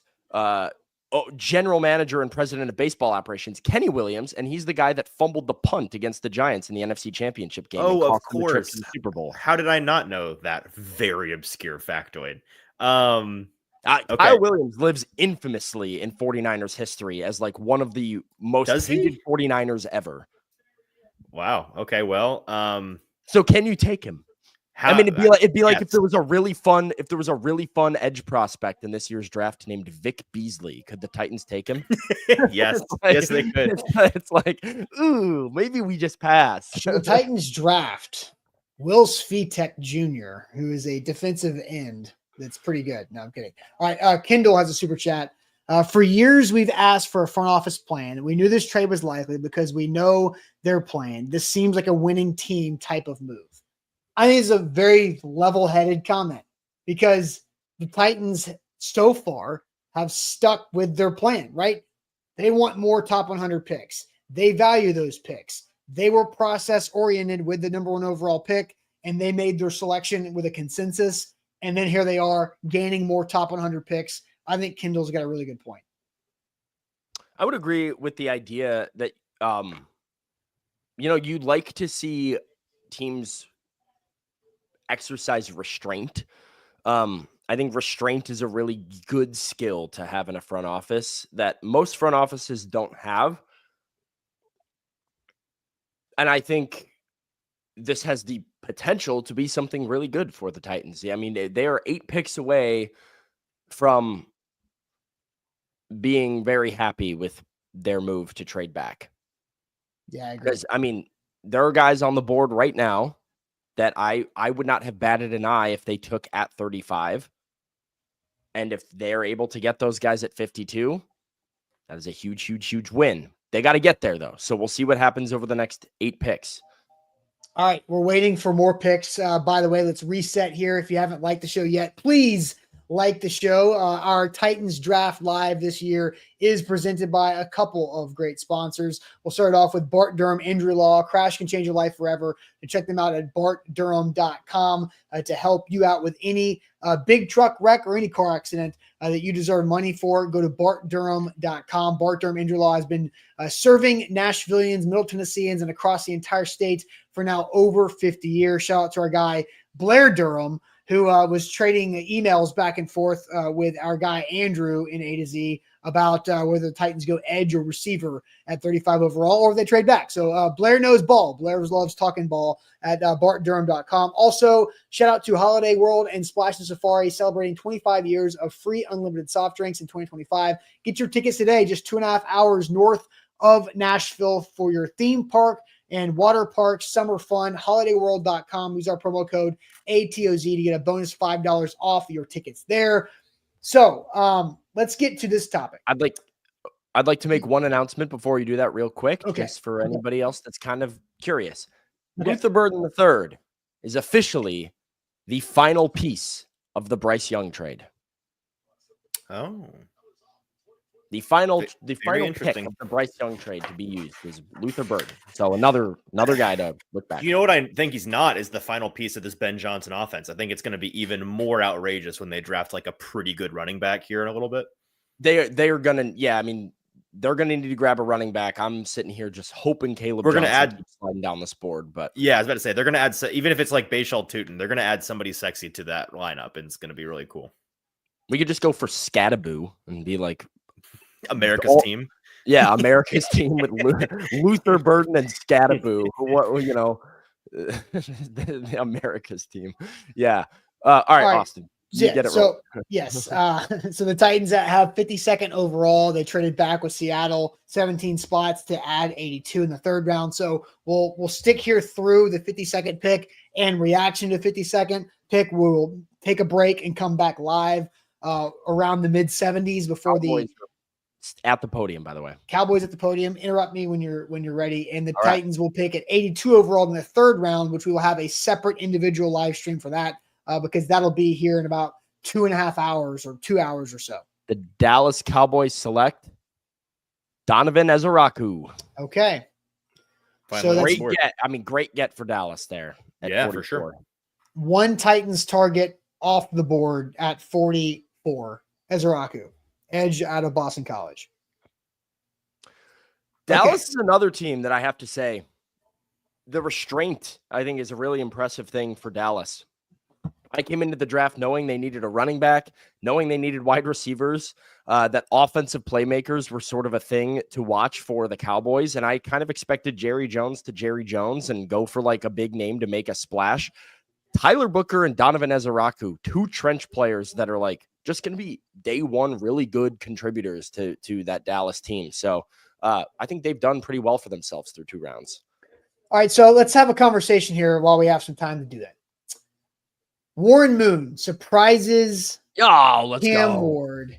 general manager and president of baseball operations, Kenny Williams, and he's the guy that fumbled the punt against the Giants in the NFC Championship game. Oh, of course. The Super Bowl. How did I not know that very obscure factoid? Okay. Kyle Williams lives infamously in 49ers history as like one of the most hated 49ers ever. Wow. Okay. Well, so can you take him? It'd be like if there was a really fun edge prospect in this year's draft named Vic Beasley. Could the Titans take him? Yes. Yes, they could. It's like, ooh, maybe we just pass. The Titans draft Will Svitek Jr., who is a defensive end that's pretty good. No, I'm kidding. All right. Kendall has a super chat. For years, we've asked for a front office plan. We knew this trade was likely because we know their plan. This seems like a winning team type of move. I think it's a very level-headed comment because the Titans so far have stuck with their plan, right? They want more top 100 picks. They value those picks. They were process-oriented with the number 1 overall pick, and they made their selection with a consensus. And then here they are gaining more top 100 picks. I think Kendall's got a really good point. I would agree with the idea that, you'd like to see teams exercise restraint. I think restraint is a really good skill to have in a front office that most front offices don't have. And I think this has the potential to be something really good for the Titans. I mean, they are 8 picks away from being very happy with their move to trade back. Yeah, I agree. Because, I mean, there are guys on the board right now that I would not have batted an eye if they took at 35. And if they're able to get those guys at 52, that is a huge, huge, huge win. They got to get there, though. So we'll see what happens over the next 8 picks. All right, we're waiting for more picks. By the way, let's reset here. If you haven't liked the show yet, please like the show. Our Titans Draft Live this year is presented by a couple of great sponsors. We'll start off with Bart Durham Injury Law. Crash can change your life forever. And check them out at bartdurham.com to help you out with any big truck wreck or any car accident that you deserve money for. Go to bartdurham.com. Bart Durham Injury Law has been serving Nashvillians, Middle Tennesseans, and across the entire state for now over 50 years. Shout out to our guy, Blair Durham, who was trading emails back and forth with our guy Andrew in A to Z about whether the Titans go edge or receiver at 35 overall or if they trade back. So Blair knows ball. Blair loves talking ball at bartdurham.com. Also, shout out to Holiday World and Splash and Safari celebrating 25 years of free unlimited soft drinks in 2025. Get your tickets today, just 2.5 hours north of Nashville for your theme park and water park summer fun. holidayworld.com. Use our promo code ATOZ to get a bonus $5 off your tickets there. So let's get to this topic. I'd like to make one announcement before you do that real quick, okay, just for anybody else that's kind of curious. Okay. Luther Burden III is officially the final piece of the Bryce Young trade. Oh. The final pick interesting. of the Bryce Young trade to be used is Luther Burden. So another guy to look back. You know what I think he's not is the final piece of this Ben Johnson offense. I think it's going to be even more outrageous when they draft like a pretty good running back here in a little bit. They are going to, I mean, they're going to need to grab a running back. I'm sitting here just hoping Caleb Johnson keeps sliding down this board. But yeah, I was about to say they're going to add, even if it's like Bashal Tootin, they're going to add somebody sexy to that lineup, and it's going to be really cool. We could just go for Scattaboo and be like America's team. Yeah, America's team with Luther Burden and Scattaboo. The America's team. Yeah. All right, Austin. Get it right. Yes. So the Titans have 52nd overall. They traded back with Seattle 17 spots to add 82 in the 3rd round. So we'll stick here through the 52nd pick and reaction to 52nd pick. We'll take a break and come back live around the mid 70s before At the podium, by the way. Cowboys at the podium. Interrupt me when you're ready. And the Titans will pick at 82 overall in the third round, which we will have a separate individual live stream for that because that'll be here in about 2.5 hours or 2 hours or so. The Dallas Cowboys select Donovan Ezeraku. Okay. Finally, So Great get. I mean, great get for Dallas there. Yeah, 44. for sure. One Titans target off the board at 44. Ezeraku, edge out of Boston College. Dallas is another team that I have to say, the restraint, I think, is a really impressive thing for Dallas. I came into the draft knowing they needed a running back, knowing they needed wide receivers, that offensive playmakers were sort of a thing to watch for the Cowboys. And I kind of expected Jerry Jones to Jerry Jones and go for like a big name to make a splash. Tyler Booker and Donovan Ezeraku, two trench players that are like just going to be day one really good contributors to that Dallas team. So I think they've done pretty well for themselves through 2 rounds. All right, so let's have a conversation here while we have some time to do that. Warren Moon surprises Cam Ward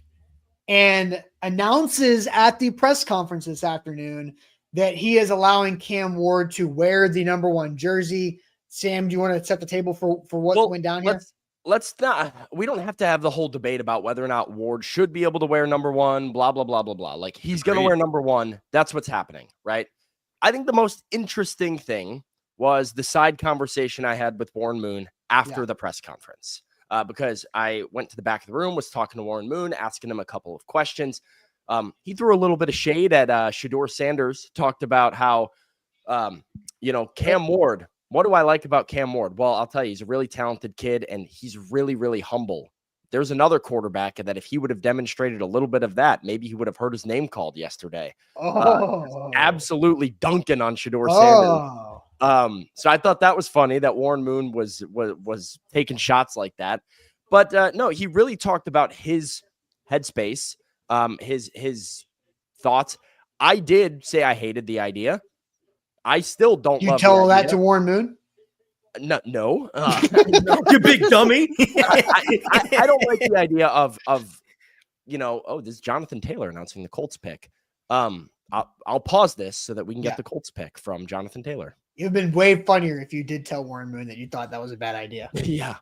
and announces at the press conference this afternoon that he is allowing Cam Ward to wear the number 1 jersey. Sam, do you want to set the table for what went down here? Let's not. We don't have to have the whole debate about whether or not Ward should be able to wear number 1, blah, blah, blah, blah, blah. Like he's going to wear number 1. That's what's happening, right? I think the most interesting thing was the side conversation I had with Warren Moon after the press conference, because I went to the back of the room, was talking to Warren Moon, asking him a couple of questions. He threw a little bit of shade at Shedeur Sanders, talked about how, Cam Ward, what do I like about Cam Ward? Well, I'll tell you, he's a really talented kid and he's really, really humble. There's another quarterback that if he would have demonstrated a little bit of that, maybe he would have heard his name called yesterday. Absolutely dunking on Shedeur Sanders. So I thought that was funny that Warren Moon was taking shots like that. But no, he really talked about his headspace, his thoughts. I did say I hated the idea. I still don't love tell the that idea. to Warren Moon? No. You big dummy. I don't like the idea of this is Jonathan Taylor announcing the Colts pick. I'll pause this so that we can get the Colts pick from Jonathan Taylor. It would have been way funnier if you did tell Warren Moon that you thought that was a bad idea. Yeah.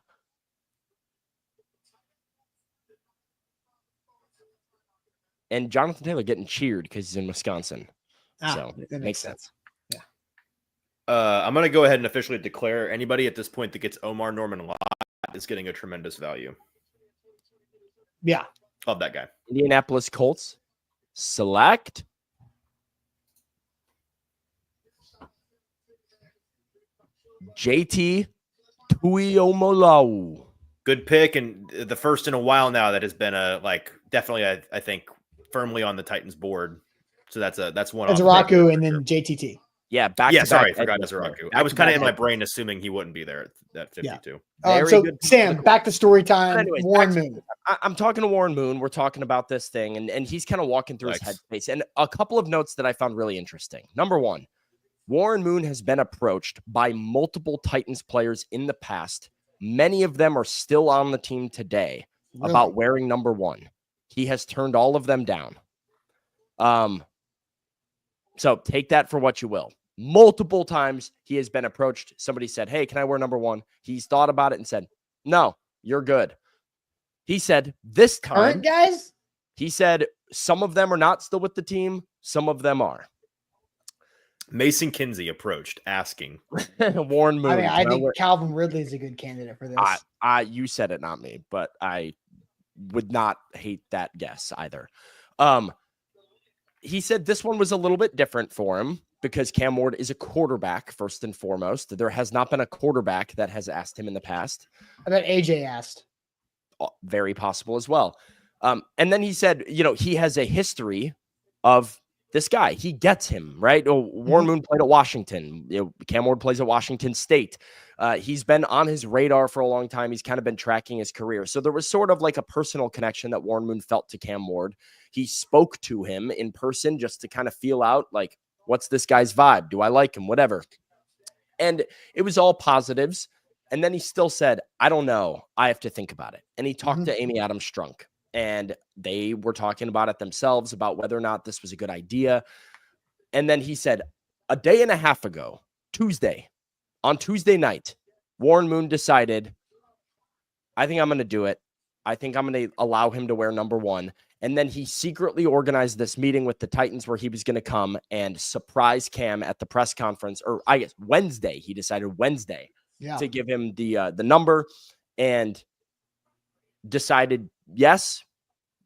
And Jonathan Taylor getting cheered because he's in Wisconsin. So that makes sense. Yeah. I'm going to go ahead and officially declare anybody at this point that gets Omar Norman Lott is getting a tremendous value. Yeah. Love that guy. Indianapolis Colts select JT Tuiomoloau. Good pick, and the first in a while now that has been definitely I think firmly on the Titans board. So that's one. Ezeraku and then JTT. Yeah, back. Sorry, I forgot Ezeraku. I was kind of in my brain assuming he wouldn't be there at 52. So Sam, back to story time. Anyways, Warren Moon. I'm talking to Warren Moon. We're talking about this thing, and he's kind of walking through his headspace. And a couple of notes that I found really interesting. Number 1, Warren Moon has been approached by multiple Titans players in the past. Many of them are still on the team today about wearing number 1. He has turned all of them down. So take that for what you will. Multiple times he has been approached. Somebody said, "Hey, can I wear number 1?" He's thought about it and said, "No, you're good." He said this time, current guys? He said some of them are not still with the team. Some of them are. Mason Kinsey approached asking Warren Moon. I think Calvin Ridley is a good candidate for this. You said it, not me, but I would not hate that guess either. He said this one was a little bit different for him because Cam Ward is a quarterback first and foremost. There has not been a quarterback that has asked him in the past. I bet AJ asked. Very possible as well. And then he said, he has a history of this guy. He gets him, right? Warren Moon played at Washington. Cam Ward plays at Washington State. He's been on his radar for a long time. He's kind of been tracking his career. So there was sort of like a personal connection that Warren Moon felt to Cam Ward. He spoke to him in person just to kind of feel out, like, what's this guy's vibe? Do I like him? Whatever. And it was all positives. And then he still said, I don't know. I have to think about it. And he talked to Amy Adams Strunk. and they were talking about it themselves about whether or not this was a good idea. And then he said, a day and a half ago, on Tuesday night, Warren Moon decided, I think I'm going to do it. I think I'm going to allow him to wear number 1. And then he secretly organized this meeting with the Titans where he was going to come and surprise Cam at the press conference, or I guess Wednesday. He decided Wednesday to give him the number, and decided, yes,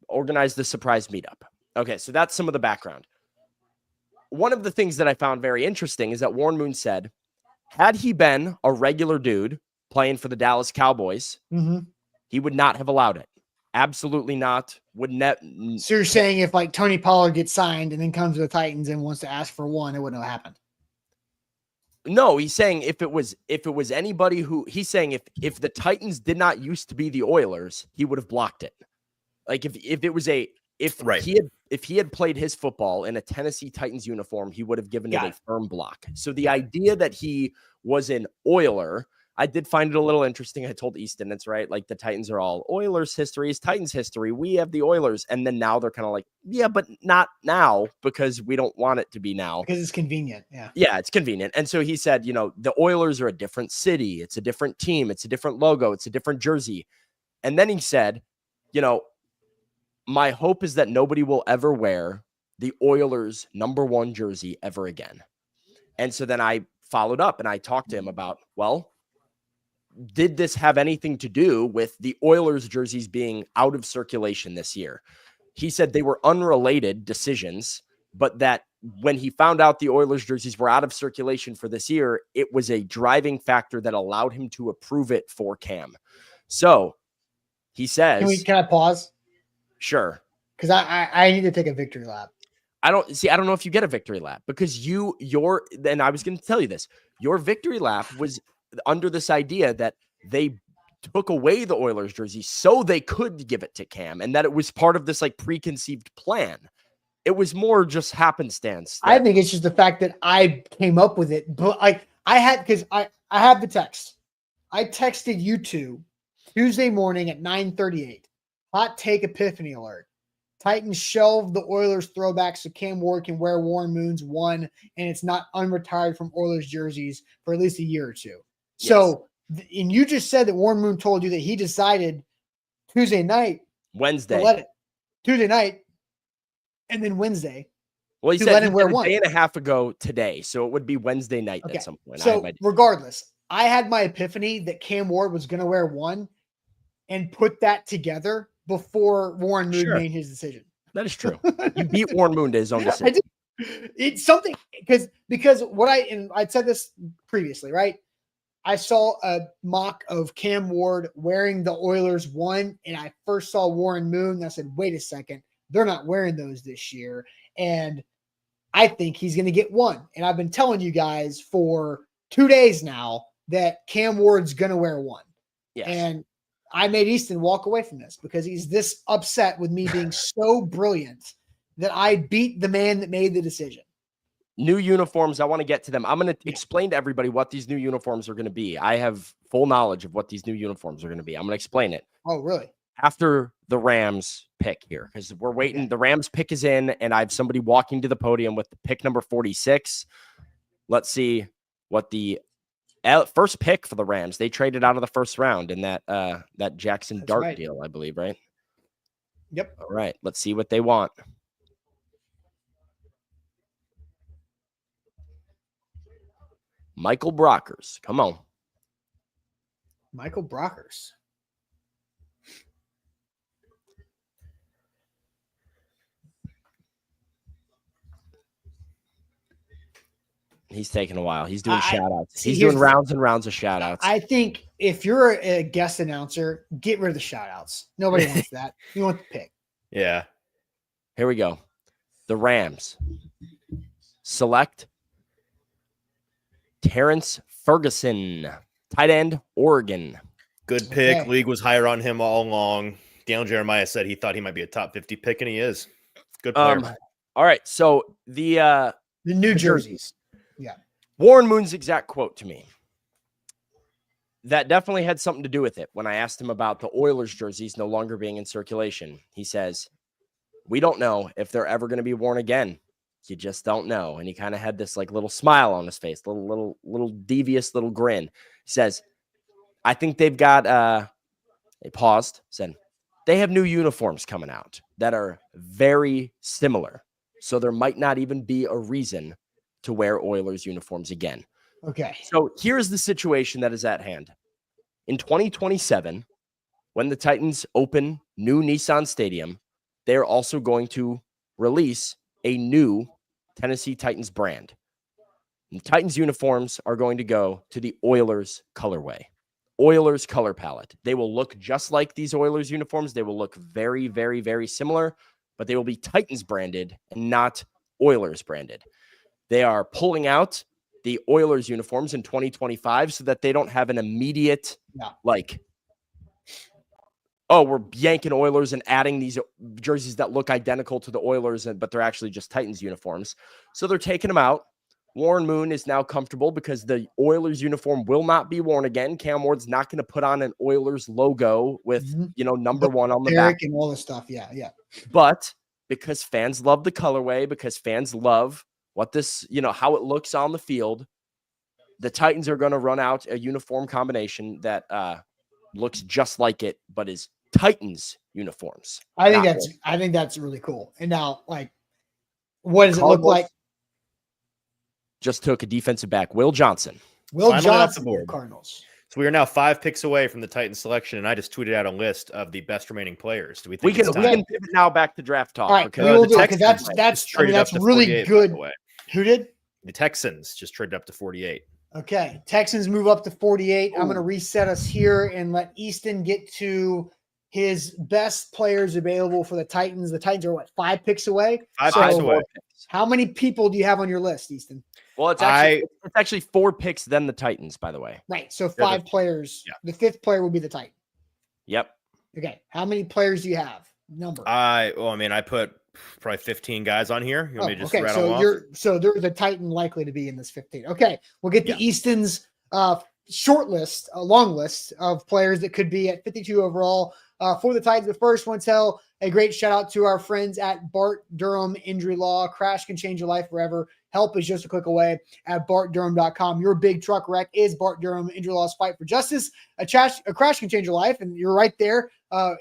organize the surprise meetup. Okay, so that's some of the background. One of the things that I found very interesting is that Warren Moon said, had he been a regular dude playing for the Dallas Cowboys, he would not have allowed it. Absolutely not. So you're saying if like Tony Pollard gets signed and then comes to the Titans and wants to ask for 1, it wouldn't have happened? No, he's saying if it was anybody who, he's saying if the Titans did not used to be the Oilers, he would have blocked it. Like if he had played his football in a Tennessee Titans uniform, he would have given it a firm block. So the idea that he was an Oiler, I did find it a little interesting. I told Easton, it's right. Like the Titans are all Oilers history is Titans history. We have the Oilers. And then now they're kind of like, yeah, but not now because we don't want it to be now. Because it's convenient. Yeah. Yeah, it's convenient. And so he said, the Oilers are a different city. It's a different team. It's a different logo. It's a different jersey. And then he said, my hope is that nobody will ever wear the Oilers number 1 jersey ever again. And so then I followed up and I talked to him about, well, did this have anything to do with the Oilers jerseys being out of circulation this year? He said they were unrelated decisions, but that when he found out the Oilers jerseys were out of circulation for this year, it was a driving factor that allowed him to approve it for Cam. So he says, can I pause? Sure. Because I need to take a victory lap. I don't know if you get a victory lap because and I was going to tell you this, your victory lap was under this idea that they took away the Oilers jersey so they could give it to Cam, and that it was part of this like preconceived plan. It was more just happenstance. I think it's just the fact that I came up with it, but I have the text. I texted you two Tuesday morning at 9:38. Hot take epiphany alert. Titans shelved the Oilers throwback so Cam Ward can wear Warren Moon's 1, and it's not unretired from Oilers jerseys for at least a year or two. Yes. So, and you just said that Warren Moon told you that he decided Wednesday night, and then Wednesday. Well, he said a day and a half ago today, so it would be Wednesday night at some point. So regardless, I had my epiphany that Cam Ward was going to wear 1 and put that together before Warren Moon made his decision. That is true. You beat Warren Moon to his own decision. It's something because what I'd said this previously, right? I saw a mock of Cam Ward wearing the Oilers 1, and I first saw Warren Moon, and I said, wait a second, they're not wearing those this year. And I think he's going to get 1. And I've been telling you guys for 2 days now that Cam Ward's going to wear 1. Yes. And I made Easton walk away from this because he's this upset with me being so brilliant that I beat the man that made the decision. New uniforms, I want to get to them. I'm going to explain to everybody what these new uniforms are going to be. I have full knowledge of what these new uniforms are going to be. I'm going to explain it. Oh, really? After the Rams pick here, because we're waiting. Okay. The Rams pick is in, and I have somebody walking to the podium with the pick number 46. Let's see what the first pick for the Rams. They traded out of the first round in that Jackson Dart deal, I believe, right? Yep. All right. Let's see what they want. Michael Brockers. Come on. Michael Brockers. He's taking a while. He's doing shout-outs. He's doing rounds and rounds of shout-outs. I think if you're a guest announcer, get rid of the shout-outs. Nobody wants that. You want the pick. Yeah. Here we go. The Rams. Select Terrence Ferguson, tight end, Oregon. Good pick. Okay. League was higher on him all along. Daniel Jeremiah said he thought he might be a top 50 pick, and he is. Good player. All right. So the new jerseys. Yeah. Warren Moon's exact quote to me. that definitely had something to do with it. When I asked him about the Oilers jerseys no longer being in circulation, he says, we don't know if they're ever going to be worn again. You just don't know. And he kind of had this like little smile on his face, little devious little grin. He says, I think they've got, they paused, said, they have new uniforms coming out that are very similar. So there might not even be a reason to wear Oilers uniforms again. Okay. So here's the situation that is at hand. In 2027, when the Titans open new Nissan Stadium, they're also going to release a new Tennessee Titans brand. And the Titans uniforms are going to go to the Oilers colorway, Oilers color palette. They will look just like these Oilers uniforms. They will look very, very, very similar, but they will be Titans branded and not Oilers branded. They are pulling out the Oilers uniforms in 2025 so that they don't have an immediate, like, oh, we're yanking Oilers and adding these jerseys that look identical to the Oilers, but they're actually just Titans uniforms. So they're taking them out. Warren Moon is now comfortable because the Oilers uniform will not be worn again. Cam Ward's not going to put on an Oilers logo with, number one on the back. And all this stuff. Yeah. But because fans love the colorway, because fans love what this, how it looks on the field, the Titans are going to run out a uniform combination that looks just like it, but is Titans uniforms. I think that's really cool. And now, like, what does it look like? Just took a defensive back, Will Johnson. Johnson, Cardinals. So we are now 5 picks away from the Titans selection, and I just tweeted out a list of the best remaining players. Do we think we can pivot now back to draft talk? All right, because that's really good. Who did? The Texans just traded up to 48. Okay, Texans move up to 48. I'm going to reset us here and let Easton get to his best players available for the Titans. The Titans are 5 picks away? 5 picks away. How many people do you have on your list, Easton? Well, it's actually 4 picks then the Titans, by the way. Right, so 5 players. Yeah. The 5th player will be the Titan. Yep. Okay, how many players do you have? Number. I put probably 15 guys on here. You want me to just rattle off? So there's a Titan likely to be in this 15. Okay, we'll get the Easton's short list, a long list of players that could be at 52 overall for the Titans. But first, want to tell a great shout out to our friends at Bart Durham Injury Law. Crash can change your life forever. Help is just a click away at bartdurham.com. Your big truck wreck is Bart Durham Injury Law's fight for justice. A crash can change your life, and you're right there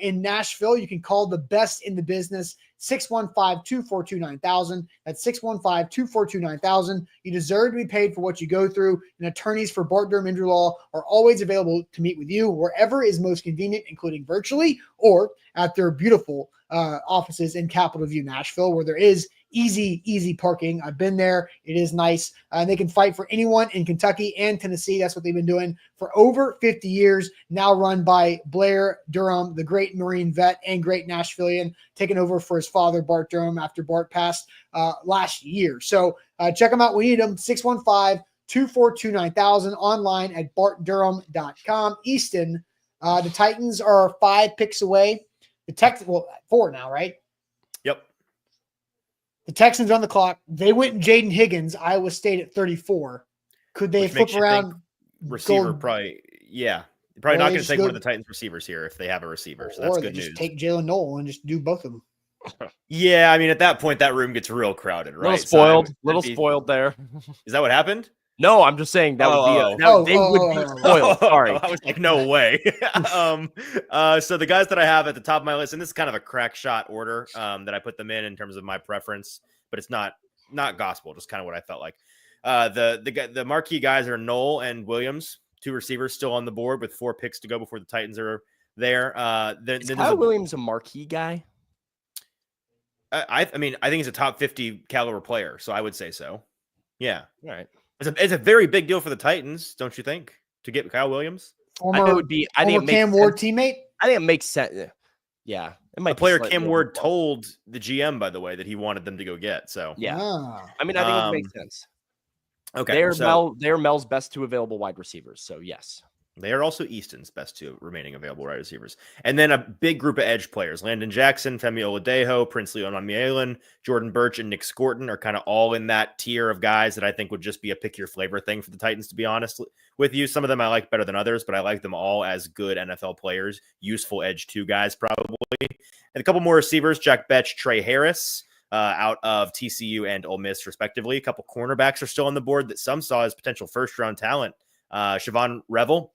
in Nashville. You can call the best in the business, 615-242-9000. That's 615-242-9000. You deserve to be paid for what you go through, and attorneys for Bart Durham Injury Law are always available to meet with you wherever is most convenient, including virtually or at their beautiful offices in Capitol View, Nashville, where there is easy parking. I've been there. It is nice. They can fight for anyone in Kentucky and Tennessee. That's what they've been doing for over 50 years, now run by Blair Durham, the great Marine vet and great Nashvilleian, taking over for his father, Bart Durham, after Bart passed last year. So check them out. We need them, 615-242-9000, online at bartdurham.com. Easton, the Titans are 5 picks away. The Texans, 4 now, right? Yep. The Texans are on the clock. They went Jaden Higgins, Iowa State at 34. Could they flip around? Receiver, probably, yeah. You're probably not going to take one of the Titans receivers here if they have a receiver. So that's good news. Just take Jalen Noel and just do both of them. Yeah, I mean, at that point, that room gets real crowded, right? Little spoiled there. Is that what happened? No, I'm just saying that would be they would be spoiled. Sorry. I was like, no way. So the guys that I have at the top of my list, and this is kind of a crack shot order that I put them in terms of my preference, but it's not gospel, just kind of what I felt like. The marquee guys are Noel and Williams, 2 receivers still on the board with 4 picks to go before the Titans are there. Is Kyle Williams a marquee guy? I think he's a top 50 caliber player, so I would say so. Yeah. All right. It's a very big deal for the Titans, don't you think, to get Kyle Williams? I think Cam Ward teammate. I think it makes sense. Yeah, it might. A player Cam Ward told the GM, by the way, that he wanted them to go get. So yeah, I think it makes sense. Okay, they're Mel's best 2 available wide receivers. So yes. They are also Easton's best 2 remaining available wide receivers. And then a big group of edge players. Landon Jackson, Femi Oladejo, Princely Onamielin, Jordan Birch, and Nick Scorton are kind of all in that tier of guys that I think would just be a pick your flavor thing for the Titans, to be honest with you. Some of them I like better than others, but I like them all as good NFL players, useful edge 2 guys probably. And a couple more receivers, Jack Betch, Trey Harris, out of TCU and Ole Miss, respectively. A couple cornerbacks are still on the board that some saw as potential first-round talent. Siobhan Revel,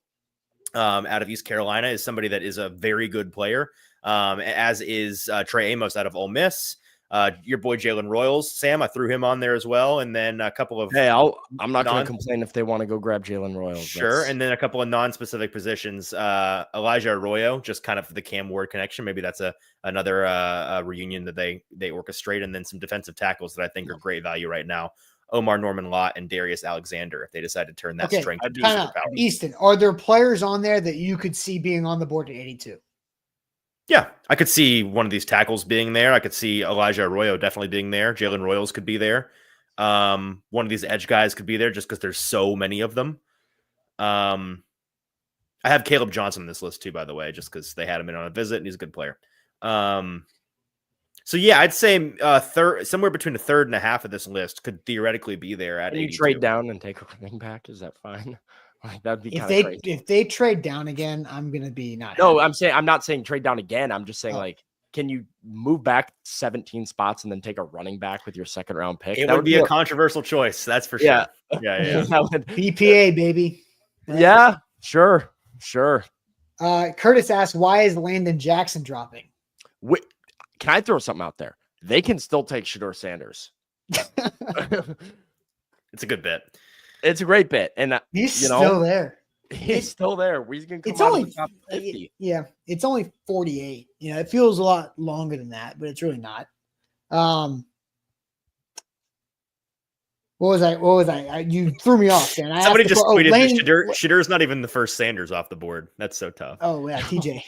out of East Carolina, is somebody that is a very good player, as is Trey Amos out of Ole Miss. Your boy Jalen Royals, Sam, I threw him on there as well. And then a couple of... Hey, I'm not going to complain if they want to go grab Jalen Royals. Sure. And then a couple of non-specific positions. Elijah Arroyo, just kind of the Cam Ward connection. Maybe that's another reunion that they orchestrate. And then some defensive tackles that I think are great value right now. Omar Norman Lott and Darius Alexander, if they decide to turn that strength into superpower. Easton, are there players on there that you could see being on the board at 82? Yeah, I could see one of these tackles being there. I could see Elijah Arroyo definitely being there. Jalen Royals could be there. One of these edge guys could be there just because there's so many of them. I have Caleb Johnson on this list too, by the way, just because they had him in on a visit and he's a good player. So yeah, I'd say somewhere between a third and a half of this list could theoretically be there at 82. You trade down and take a running back. Is that fine? Like, that'd be kind of crazy. If they trade down again, I'm gonna be not. No, happy. I'm not saying trade down again. I'm just saying can you move back 17 spots and then take a running back with your second round pick? It would be a controversial choice. That's for sure. Yeah. BPA, baby. Yeah, sure. Curtis asked, why is Landon Jackson dropping? Can I throw something out there? They can still take Shedeur Sanders. It's a good bit. It's a great bit. And he's still there. He's still there. He's going to come out of the top 50. Yeah, it's only 48. It feels a lot longer than that, but it's really not. What was I? You threw me off, Dan. Somebody just tweeted Shedeur's not even the first Sanders off the board. That's so tough. Oh, yeah, TJ.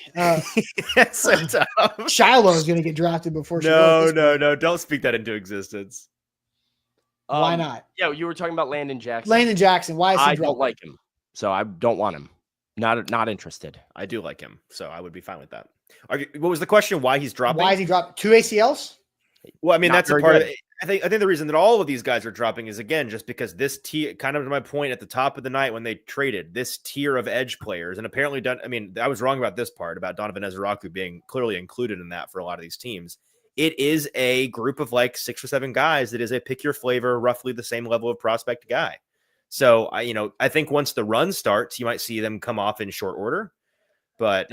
That's so tough. Shiloh is going to get drafted before Shedeur. No. Don't speak that into existence. Why not? Yeah, you were talking about Landon Jackson. Why is he I don't like him, so I don't want him. Not interested. I do like him, so I would be fine with that. What was the question? Why he's dropping? Why is he dropping? 2 ACLs? Well, I mean, that's a part of it. I think the reason that all of these guys are dropping is, again, just because this tier, kind of to my point at the top of the night when they traded, this tier of edge players, and apparently I was wrong about this part about Donovan Ezeraku being clearly included in that for a lot of these teams. It is a group of like 6 or 7 guys that is a pick your flavor, roughly the same level of prospect guy. So I think once the run starts, you might see them come off in short order. But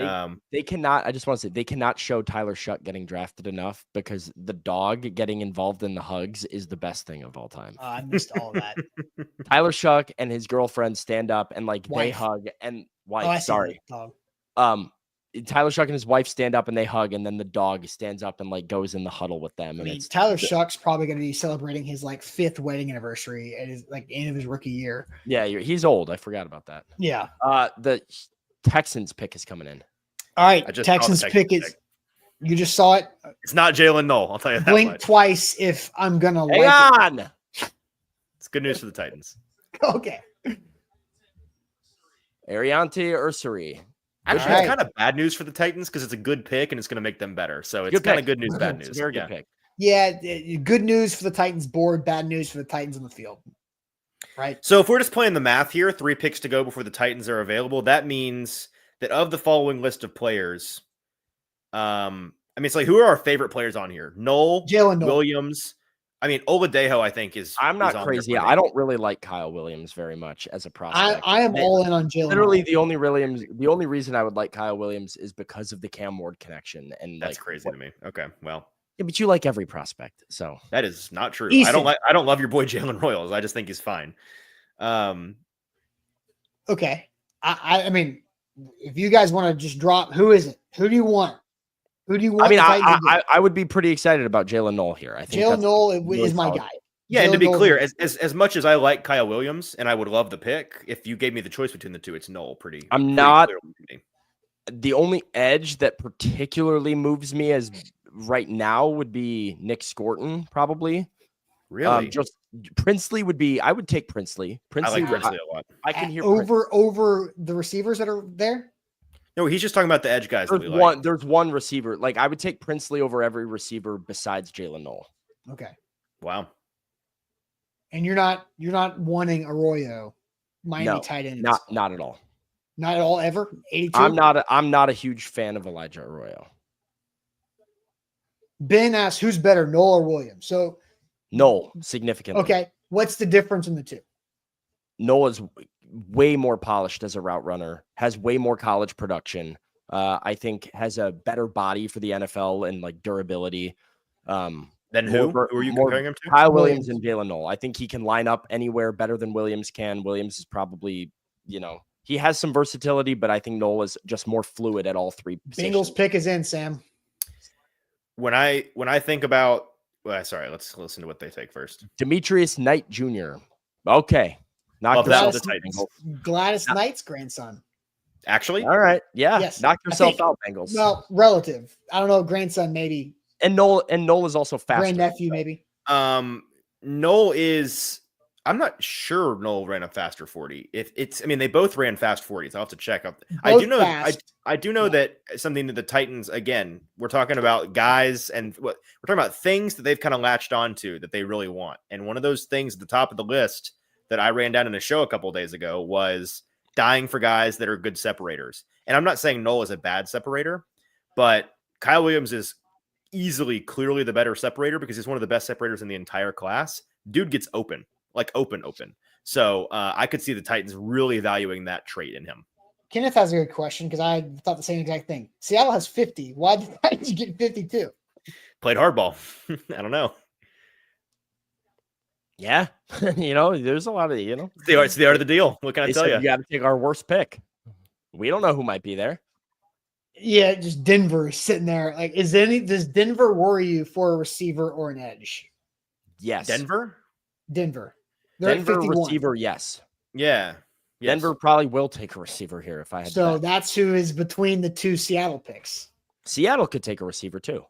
they cannot. I just want to say they cannot show Tyler Shuck getting drafted enough because the dog getting involved in the hugs is the best thing of all time. I missed all that. Tyler Shuck and his girlfriend stand up and they hug and wife. Tyler Shuck and his wife stand up and they hug, and then the dog stands up and goes in the huddle with them. And Tyler Shuck's probably going to be celebrating his 5th wedding anniversary at his end of his rookie year. Yeah, he's old. I forgot about that. Yeah. The Texans pick is coming in. All right, Texans pick is. You just saw it. It's not Jalen Knoll. I'll tell you that. Blink twice if I'm gonna. Hang on. It's good news for the Titans. Okay. Ariante Ursary. Actually, it's kind of bad news for the Titans because it's a good pick and it's going to make them better. So it's kind of good news, bad news. It's a very good pick. Yeah, good news for the Titans board, bad news for the Titans on the field. Right. So if we're just playing the math here, 3 picks to go before the Titans are available, that means that of the following list of players, it's who are our favorite players on here? Jalen Knoll, Williams. Oladejo, I think is. I'm not crazy. I don't really like Kyle Williams very much as a prospect. I am all in on Jalen. Literally, the only reason I would like Kyle Williams is because of the Cam Ward connection, and that's crazy to me. Okay, well, yeah, but you like every prospect, so that is not true. Easton. I don't love your boy Jalen Royals. I just think he's fine. Okay, I mean, if you guys want to just drop, who is it? Who do you want? Who do you want? I would be pretty excited about Jalen Knoll here. I think Jalen Knoll is my guy. Yeah, Jalen and to be Knoll clear, as much as I like Kyle Williams and I would love the pick, if you gave me the choice between the two, it's Knoll. The only edge that particularly moves me as right now would be Nick Scorton, probably. Really? Just Princely would be. I would take Princely. I like Princely a lot. I can hear over the receivers that are there. No, he's just talking about the edge guys that we like. There's one receiver. Like I would take Princely over every receiver besides Jalen Noel. Okay. Wow. And you're not wanting Arroyo, Miami tight ends. Not at all. Not at all ever. 82. I'm not a huge fan of Elijah Arroyo. Ben asked who's better, Noel or Williams. So Noel, significantly. Okay. What's the difference in the two? Noel is way more polished as a route runner, has way more college production. I think has a better body for the NFL and like durability. Then who are you comparing him to? Kyle Williams and Jalen Noel. I think he can line up anywhere better than Williams can. Williams is probably, he has some versatility, but I think Noel is just more fluid at all three positions. Bengals pick is in, Sam. When I think about, sorry, let's listen to what they take first. Demetrius Knight Jr. Okay. Knock yourself out, Titans. Gladys Knight's grandson. Actually? All right. Yeah. Yes. Knock yourself out, Bengals. Well, relative. I don't know. Grandson, maybe. And Noel is also faster. Grandnephew, maybe. Noel is, I'm not sure Noel ran a faster 40. They both ran fast 40s. I'll have to check up. I do know that something that the Titans, again, we're talking about guys and we're talking about things that they've kind of latched onto that they really want. And one of those things at the top of the list that I ran down in a show a couple of days ago was dying for guys that are good separators. And I'm not saying Noel is a bad separator, but Kyle Williams is clearly the better separator because he's one of the best separators in the entire class. Dude gets open. So I could see the Titans really valuing that trait in him. Kenneth has a good question because I thought the same exact thing. Seattle has 50. Why did the Titans get 52? Played hardball. I don't know. Yeah. There's a lot of, It's the art of the deal. What can I tell you? You got to take our worst pick. We don't know who might be there. Yeah, just Denver is sitting there. Like, does Denver worry you for a receiver or an edge? Yes. Denver. They're Denver receiver, yes. Yeah. Yes. Denver probably will take a receiver here if I had. So that's who is between the two Seattle picks. Seattle could take a receiver too.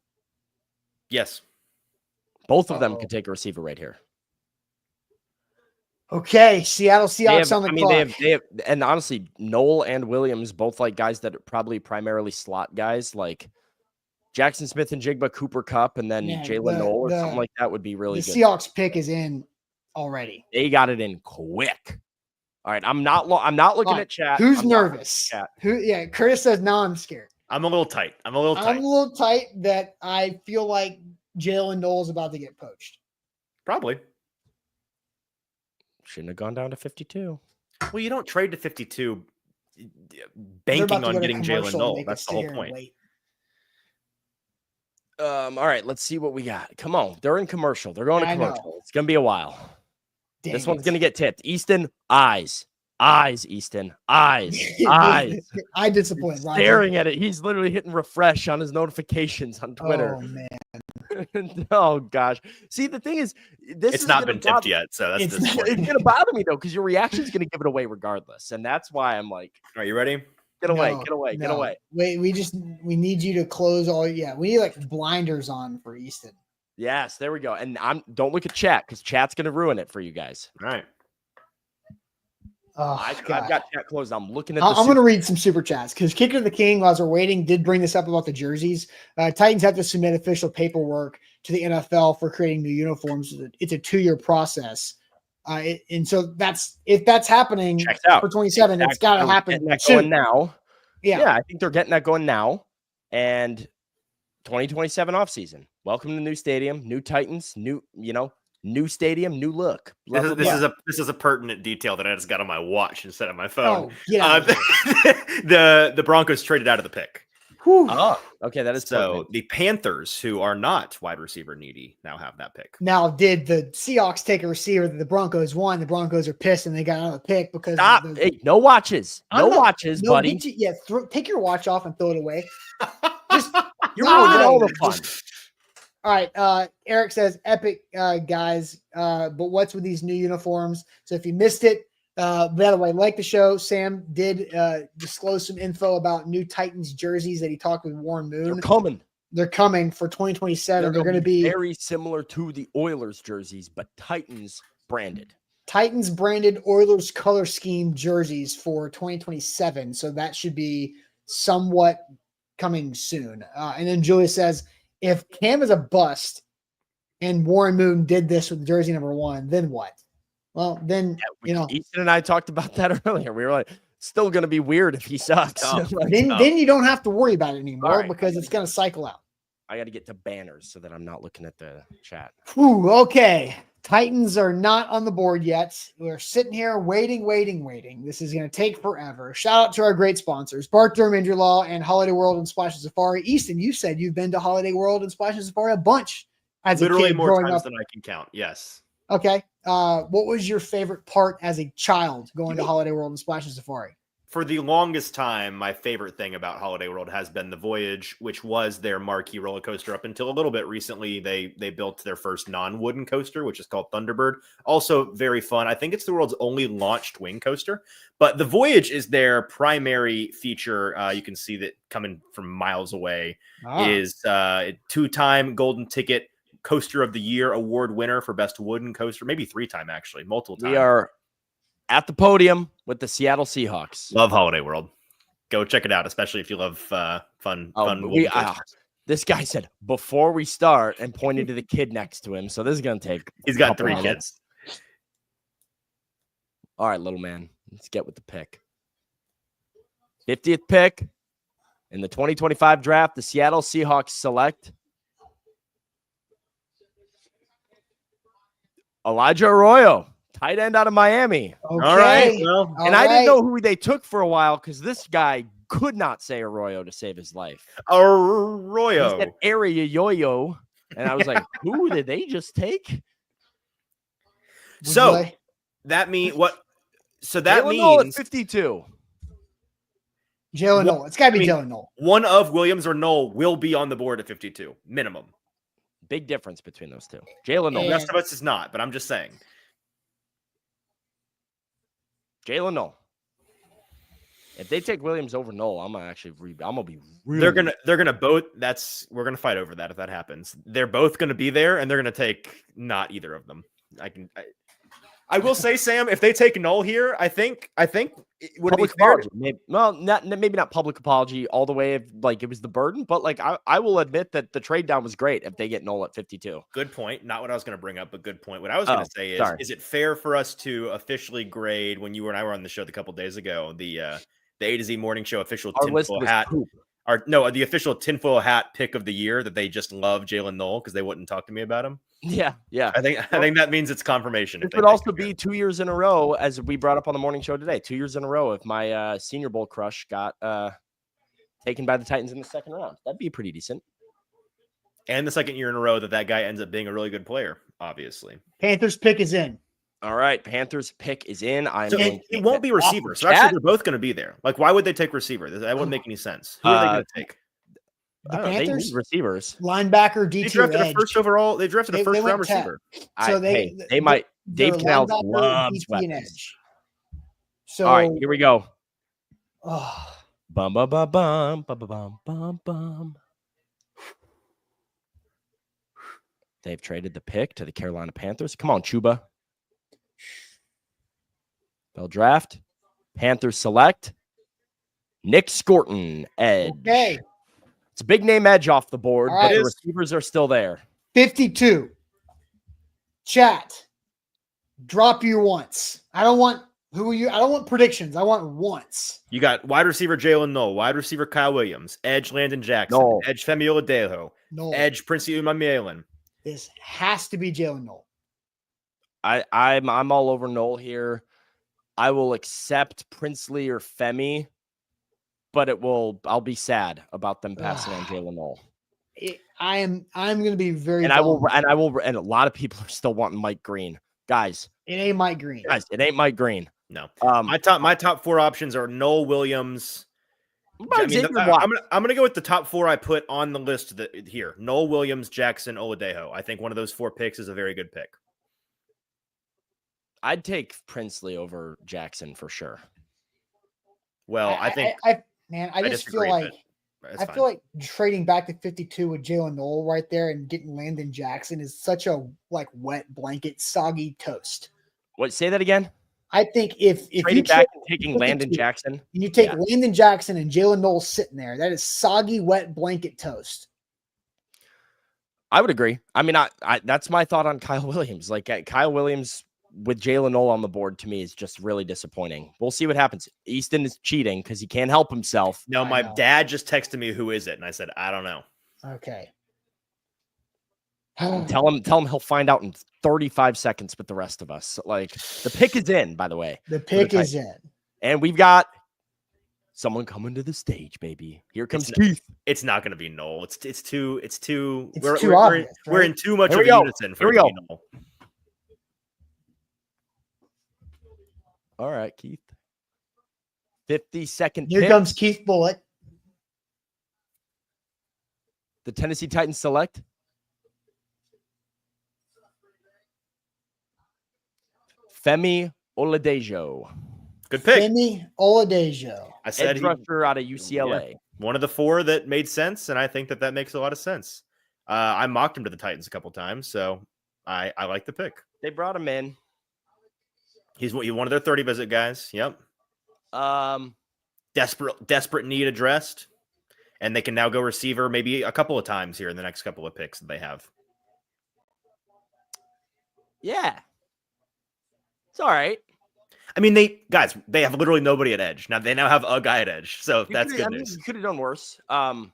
Yes. Both of them could take a receiver right here. Okay, Seattle Seahawks on the clock. They have, and honestly, Noel and Williams both like guys that are probably primarily slot guys, like Jackson Smith and Jigba, Cooper Kupp, and then Jalen Noel or something like that would be really good. The Seahawks pick is in already. They got it in quick. All right, I'm not looking at chat. Who's nervous? Yeah, Curtis says, "No, I'm scared." I'm a little tight. I'm a little tight that I feel like Jalen Noel's about to get poached. Probably. Shouldn't have gone down to 52. Well, you don't trade to 52 banking on getting Jalen Noel. That's the whole point. All right, let's see what we got. Come on. They're in commercial. They're going to commercial. It's going to be a while. This one's going to get tipped. Easton, eyes. Eyes, Easton. Eyes. Eyes. I disappoint. Staring at it. He's literally hitting refresh on his notifications on Twitter. Oh, man. Oh gosh. See, the thing is, it's not been tipped yet, so that's it's gonna bother me though, because your reaction is gonna give it away regardless, and that's why I'm like, are you ready? Get away. Wait, we need you to close all. Yeah, we need like blinders on for Easton. Yes, there we go. And don't look at chat because chat's gonna ruin it for you guys. All right. Oh, I've got chat closed. I'm looking at. I'm going to read some super chats because Kicker the King, while we're waiting, did bring this up about the jerseys. Titans have to submit official paperwork to the NFL for creating new uniforms. It's a 2-year process, and so if that's happening for 27, it's got to happen going now. Yeah, I think they're getting that going now, and 2027 offseason. Welcome to the new stadium, new Titans, new stadium, new look. This is a pertinent detail that I just got on my watch instead of my phone. The Broncos traded out of the pick. Whew. Oh, okay, that is so pertinent. The Panthers, who are not wide receiver needy, now have that pick. Now, did the Seahawks take a receiver that the Broncos won? The Broncos are pissed and they got out of the pick because Hey, no watches, buddy. Take your watch off and throw it away. You're ruining all the fun. All right. Eric says, epic, guys. But what's with these new uniforms? So if you missed it, by the way, like the show, Sam did disclose some info about new Titans jerseys that he talked with Warren Moon. They're coming. They're coming for 2027. They're going to be very similar to the Oilers jerseys, but Titans branded. Titans branded Oilers color scheme jerseys for 2027. So that should be somewhat coming soon. And then Julia says, if Cam is a bust and Warren Moon did this with jersey number 1, then what? Well, then, Easton and I talked about that earlier. We were like, still going to be weird if he sucks. Then you don't have to worry about it anymore because it's going to cycle out. I got to get to banners so that I'm not looking at the chat. Whew, okay. Titans are not on the board yet. We're sitting here waiting. This is going to take forever. Shout out to our great sponsors, Bart Durham Injury Law and Holiday World and Splash and Safari. Easton, you said you've been to Holiday World and Splash and Safari a bunch as literally a kid more growing times up. than I can count. Yes. Okay. What was your favorite part as a child going to Holiday World and Splash and Safari? For the longest time, my favorite thing about Holiday World has been the Voyage, which was their marquee roller coaster up until a little bit recently. They built their first non-wooden coaster, which is called Thunderbird. Also very fun. I think it's the world's only launched wing coaster. But the Voyage is their primary feature. You can see that coming from miles away is a 2-time Golden Ticket Coaster of the Year award winner for best wooden coaster. Maybe 3-time, actually. Multiple times. We are at the podium with the Seattle Seahawks. Love Holiday World. Go check it out, especially if you love fun. This guy said before we start and pointed to the kid next to him. So this is going to take. He's got 3 kids. All right, little man. Let's get with the pick. 50th pick in the 2025 draft. The Seattle Seahawks select Elijah Arroyo, tight end out of Miami. Okay. All right. Well, I didn't know who they took for a while because this guy could not say Arroyo to save his life. Arroyo. He said area yo-yo. And I was like, who did they just take? So that means what? So that means 52. Jalen Noel. It's got to be Jalen Noel. One of Williams or Noel will be on the board at 52 minimum. Big difference between those two. Jalen Noel. The rest of us is not, but I'm just saying. Jalen Noel. If they take Williams over Noel, I'm gonna be really. They're gonna both. We're gonna fight over that if that happens. They're both gonna be there, and they're gonna take not either of them. I will say, Sam, if they take Noel here, I think it would be fair. Maybe not public apology all the way. Like it was the burden, but like I will admit that the trade down was great if they get Noel at 52. Good point. Not what I was going to bring up, but good point. What I was going to say is it fair for us to officially grade when you and I were on the show a couple days ago, the A to Z Morning Show official tinfoil hat? The official tinfoil hat pick of the year that they just love Jalen Noel because they wouldn't talk to me about him. Yeah. I think that means it's confirmation. It would also be 2 years in a row, as we brought up on the morning show today. 2 years in a row if my Senior Bowl crush got taken by the Titans in the second round. That'd be pretty decent. And the second year in a row that guy ends up being a really good player, obviously. Panthers pick is in. All right, Panthers pick is in. It won't be receiver. So actually, they're both going to be there. Like, why would they take receiver? That wouldn't make any sense. Who are they going to take? The Panthers, they need receivers, linebacker, DT. They drafted a first overall. They drafted a first round receiver. So they might. Dave Canales loves weapons. So all right, here we go. Oh. Bum bum bum bum bum bum bum bum. They've traded the pick to the Carolina Panthers. Come on, Chuba. They'll draft. Panthers select Nick Scorton, edge. Okay. It's a big name edge off the board, right. but the receivers are still there. 52. Chat. Drop your once. I don't want predictions. I want once. You got wide receiver Jalen Noel, wide receiver Kyle Williams, edge Landon Jackson, edge Femi Oladejo, edge Princey Umamuelen. This has to be Jalen Noel. I'm all over Noel here. I will accept Princely or Femi, but I'll be sad about them passing on Jalen Noel. I'm going to be very. And I will. And a lot of people are still wanting Mike Green, guys. It ain't Mike Green. Guys, it ain't Mike Green. No. My top 4 options are Noel Williams. I'm gonna go with the top 4 I put on the list here. Noel Williams, Jackson, Oladejo. I think one of those 4 picks is a very good pick. I'd take Princely over Jackson for sure. Well, I think I just feel like That's I fine. feel like trading back to 52 with Jalen Noel right there and getting Landon Jackson is such a wet blanket, soggy toast. What? Say that again. I think if Trading you back trade and taking 52 Landon Jackson, and you take yeah. Landon Jackson and Jalen Noel sitting there, that is soggy, wet blanket toast. I would agree. I mean, I that's my thought on Kyle Williams. Like Kyle Williams with Jalen Noel on the board to me is just really disappointing. We'll see what happens. Easton is cheating because he can't help himself. No, my dad just texted me, "Who is it?" And I said, "I don't know." Okay. Tell him he'll find out in 35 seconds with the rest of us. Like the pick is in, by the way. The pick is in. And we've got someone coming to the stage, baby. Here comes Keith. It's not going to be Noel. It's too too we're obvious, right? we're in too much Here of we a go. unison for Here it we to go. be Noel. All right, Keith. 50-second Here pick. comes Keith Bullitt. The Tennessee Titans select Femi Oladejo. Good pick. Femi Oladejo. I said Edge rusher out of UCLA. One of the four that made sense, and I think that makes a lot of sense. I mocked him to the Titans a couple times, so I like the pick. They brought him in. He's one of their 30 visit guys. Yep. Desperate need addressed, and they can now go receiver maybe a couple of times here in the next couple of picks that they have. Yeah. It's all right. I mean, they have literally nobody at edge. Now they have a guy at edge, so that's good news. You could have done worse. I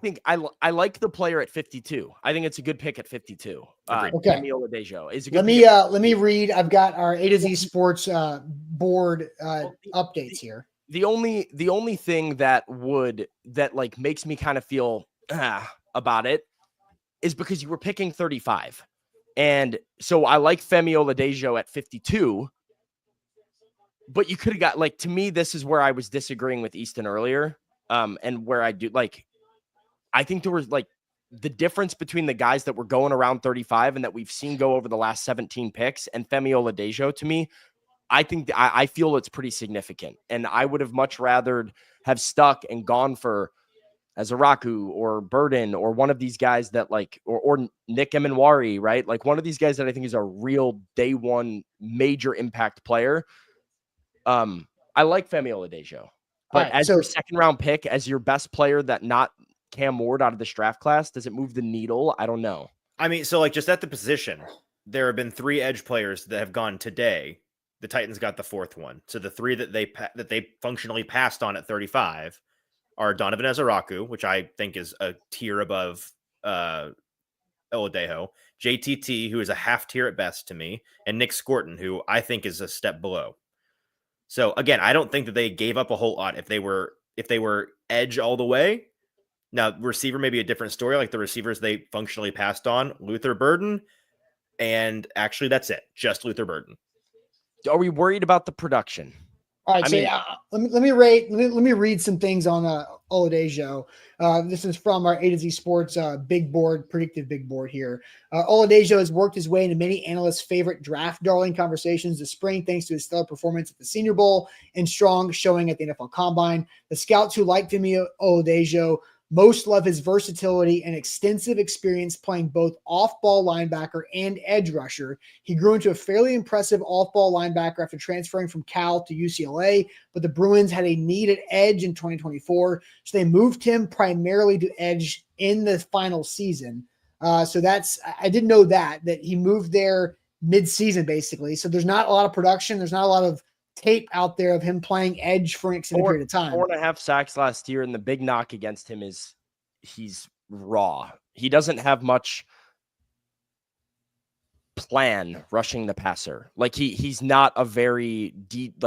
think I like the player at 52. I think it's a good pick at 52. Okay. Femi Oladejo is a good let me read. I've got our A to Z Sports board updates here. The only thing that makes me kind of feel about it is because you were picking 35. And so I like Femi Oladejo at 52, but you could have got to me, this is where I was disagreeing with Easton earlier. And where I think there was the difference between the guys that were going around 35 and that we've seen go over the last 17 picks and Femi Oladejo to me, I feel it's pretty significant. And I would have much rather have stuck and gone for Azaraku or Burden or one of these guys that or Nick Emenwari, right? Like one of these guys that I think is a real day one major impact player. I like Femi Oladejo, but as your second round pick, as your best player that not Cam Ward out of this draft class, does it move the needle? I don't know. I mean, so just at the position, there have been 3 edge players that have gone today. The Titans got the 4th one. So the 3 that they functionally passed on at 35 are Donovan Azaraku, which I think is a tier above Oladejo, JTT, who is a half tier at best to me, and Nick Scorton, who I think is a step below. So again, I don't think that they gave up a whole lot if they were edge all the way. Now, receiver may be a different story, like the receivers they functionally passed on, Luther Burden, and actually that's it, just Luther Burden. Are we worried about the production? All right, let me read some things on Oladejo. This is from our A to Z Sports predictive big board here. Oladejo has worked his way into many analysts' favorite draft darling conversations this spring, thanks to his stellar performance at the Senior Bowl and strong showing at the NFL Combine. The scouts who liked Femi Oladejo most love his versatility and extensive experience playing both off-ball linebacker and edge rusher. He grew into a fairly impressive off-ball linebacker after transferring from Cal to UCLA, but the Bruins had a need at edge in 2024, so they moved him primarily to edge in the final season. So I didn't know that he moved there mid-season, basically. So there's not a lot of production. There's not a lot of tape out there of him playing edge for an extended period of time. 4.5 sacks last year, and the big knock against him is he's raw. He doesn't have much plan rushing the passer. He's not a very deep,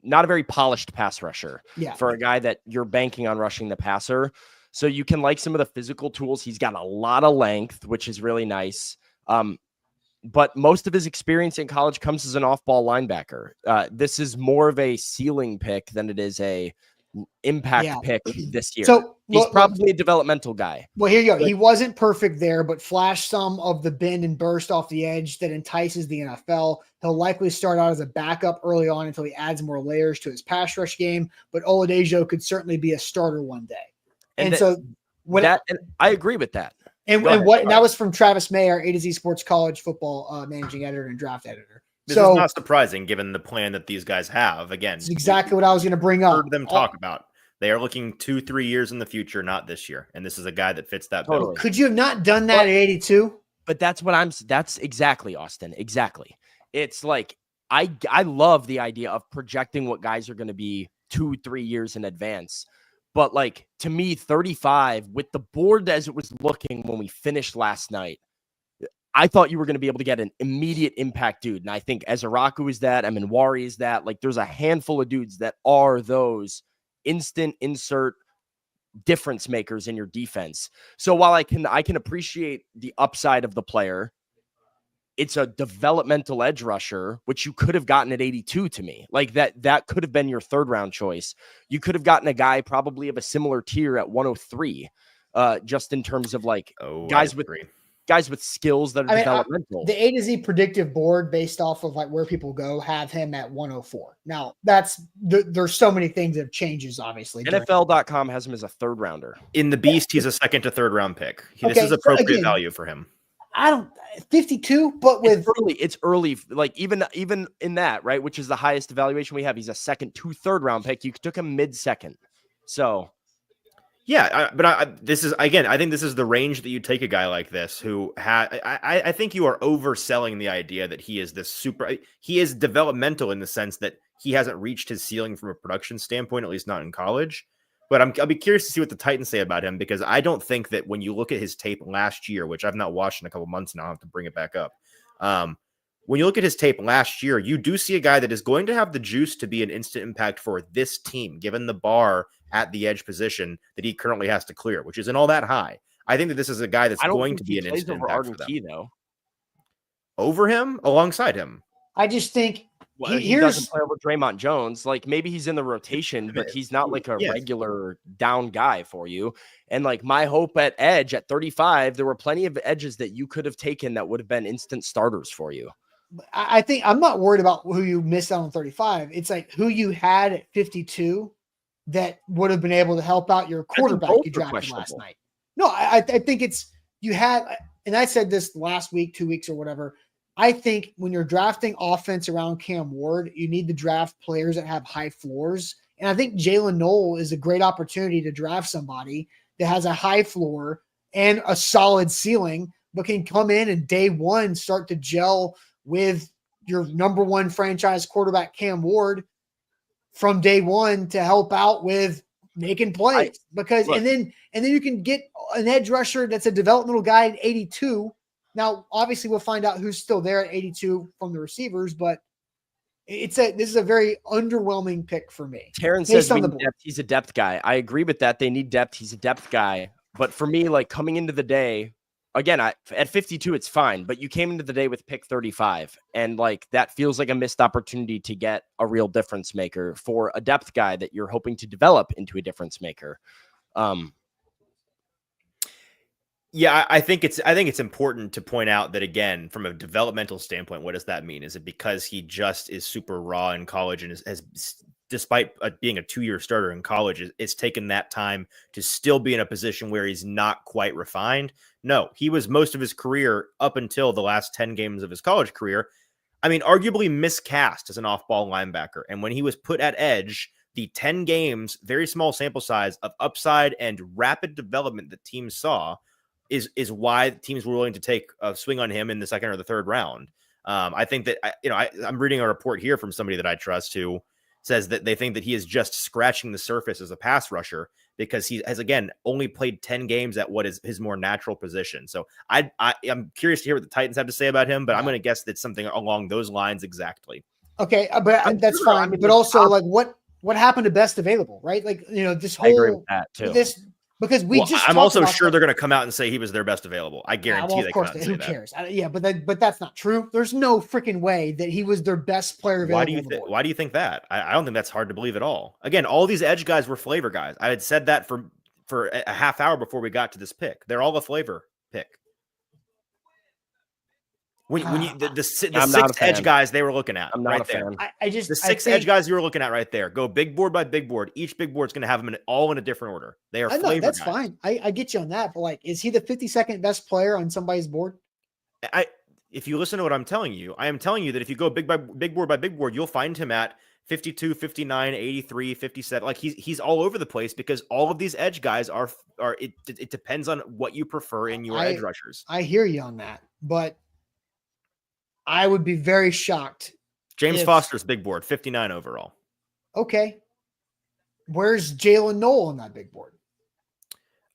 not a very polished pass rusher for a guy that you're banking on rushing the passer. So you can like some of the physical tools. He's got a lot of length, which is really nice. But most of his experience in college comes as an off-ball linebacker. This is more of a ceiling pick than it is a impact pick this year. So he's probably a developmental guy. Well, here you go. He wasn't perfect there, but flashed some of the bend and burst off the edge that entices the NFL. He'll likely start out as a backup early on until he adds more layers to his pass rush game, but Oladejo could certainly be a starter one day. And I agree with that. And that was from Travis May, our A to Z Sports College football managing editor and draft editor. This is not surprising given the plan that these guys have. Again, it's exactly what I was going to bring up. Heard them talk about. They are looking 2-3 years in the future, not this year. And this is a guy that fits that bill. Could you have not done that at 82? But that's exactly, Austin. Exactly. It's like, I love the idea of projecting what guys are going to be 2-3 years in advance. But like, to me, 35 with the board as it was looking when we finished last night, I thought you were going to be able to get an immediate impact dude. And I think Ezaraku is that. Aminwari is that. Like, there's a handful of dudes that are those instant insert difference makers in your defense. So while I can appreciate the upside of the player, it's a developmental edge rusher, which you could have gotten at 82 to me. Like that could have been your third round choice. You could have gotten a guy probably of a similar tier at 103, just in terms of like guys with skills that are developmental. The A to Z predictive board based off of like where people go have him at 104. Now there's so many things that have changes, obviously. NFL.com has him as a third rounder. In the beast, he's a second to third round pick. This is appropriate value for him. 52, but it's early. Like even in that, right, which is the highest evaluation we have, he's a second to third round pick. You took him mid-second. So yeah, but I think this is the range that you take a guy like this who I think you are overselling the idea that he is this he is developmental in the sense that he hasn't reached his ceiling from a production standpoint, at least not in college. But I'll be curious to see what the Titans say about him, because I don't think that when you look at his tape last year, which I've not watched in a couple months now, I'll have to bring it back up. When you look at his tape last year, you do see a guy that is going to have the juice to be an instant impact for this team, given the bar at the edge position that he currently has to clear, which isn't all that high. I think that this is a guy that's going to be an instant impact for them. Though. Over him, alongside him. I just think he doesn't play over Draymond Jones. Like, maybe he's in the rotation, but he's not like a regular down guy for you. And like, my hope at edge at 35, there were plenty of edges that you could have taken that would have been instant starters for you. I think I'm not worried about who you missed out on 35. It's like who you had at 52 that would have been able to help out your quarterback you drafted last night. No, I think it's you had, and I said this last week, 2 weeks or whatever. I think when you're drafting offense around Cam Ward, you need to draft players that have high floors. And I think Jalen Noel is a great opportunity to draft somebody that has a high floor and a solid ceiling, but can come in and day one start to gel with your number one franchise quarterback, Cam Ward, from day one to help out with making plays. And then you can get an edge rusher that's a developmental guy at 82. Now, obviously, we'll find out who's still there at 82 from the receivers, but this is a very underwhelming pick for me. Taryn says he's a depth guy. I agree with that. They need depth. He's a depth guy. But for me, like coming into the day, again, at 52, it's fine. But you came into the day with pick 35, and like that feels like a missed opportunity to get a real difference maker for a depth guy that you're hoping to develop into a difference maker. Yeah, I think it's important to point out that, again, from a developmental standpoint, what does that mean? Is it because he just is super raw in college and has, despite being a 2-year starter in college, it's taken that time to still be in a position where he's not quite refined? No, he was most of his career up until the last 10 games of his college career. I mean, arguably miscast as an off-ball linebacker. And when he was put at edge, the 10 games, very small sample size of upside and rapid development that teams saw is why teams were willing to take a swing on him in the second or the third round. I think that, I'm reading a report here from somebody that I trust who says that they think that he is just scratching the surface as a pass rusher because he has, again, only played 10 games at what is his more natural position. So I'm curious to hear what the Titans have to say about him, but I'm going to guess that's something along those lines exactly. Okay, but that's fine. But also, like, what happened to best available, right? Like, this whole, I agree with that too. Because I'm also sure they're going to come out and say he was their best available. I guarantee they come out and say that. Who cares? But that's not true. There's no freaking way that he was their best player available. Why do you think that? I don't think that's hard to believe at all. Again, all these edge guys were flavor guys. I had said that for a half hour before we got to this pick. They're all a flavor pick. When you the six edge guys they were looking at right there. The six edge guys you were looking at right there. Go big board by big board. Each big board's going to have them all in a different order. They are flavor that's guys. Fine. I get you on that. But like, is he the 52nd best player on somebody's board? If you listen to what I'm telling you, I am telling you that if you go big board by big board, you'll find him at 52, 59, 83, 57. Like he's all over the place because all of these edge guys are it depends on what you prefer in your edge rushers. I hear you on that, but I would be very shocked. James Foster's big board, 59 overall. Okay. Where's Jalen Noel on that big board?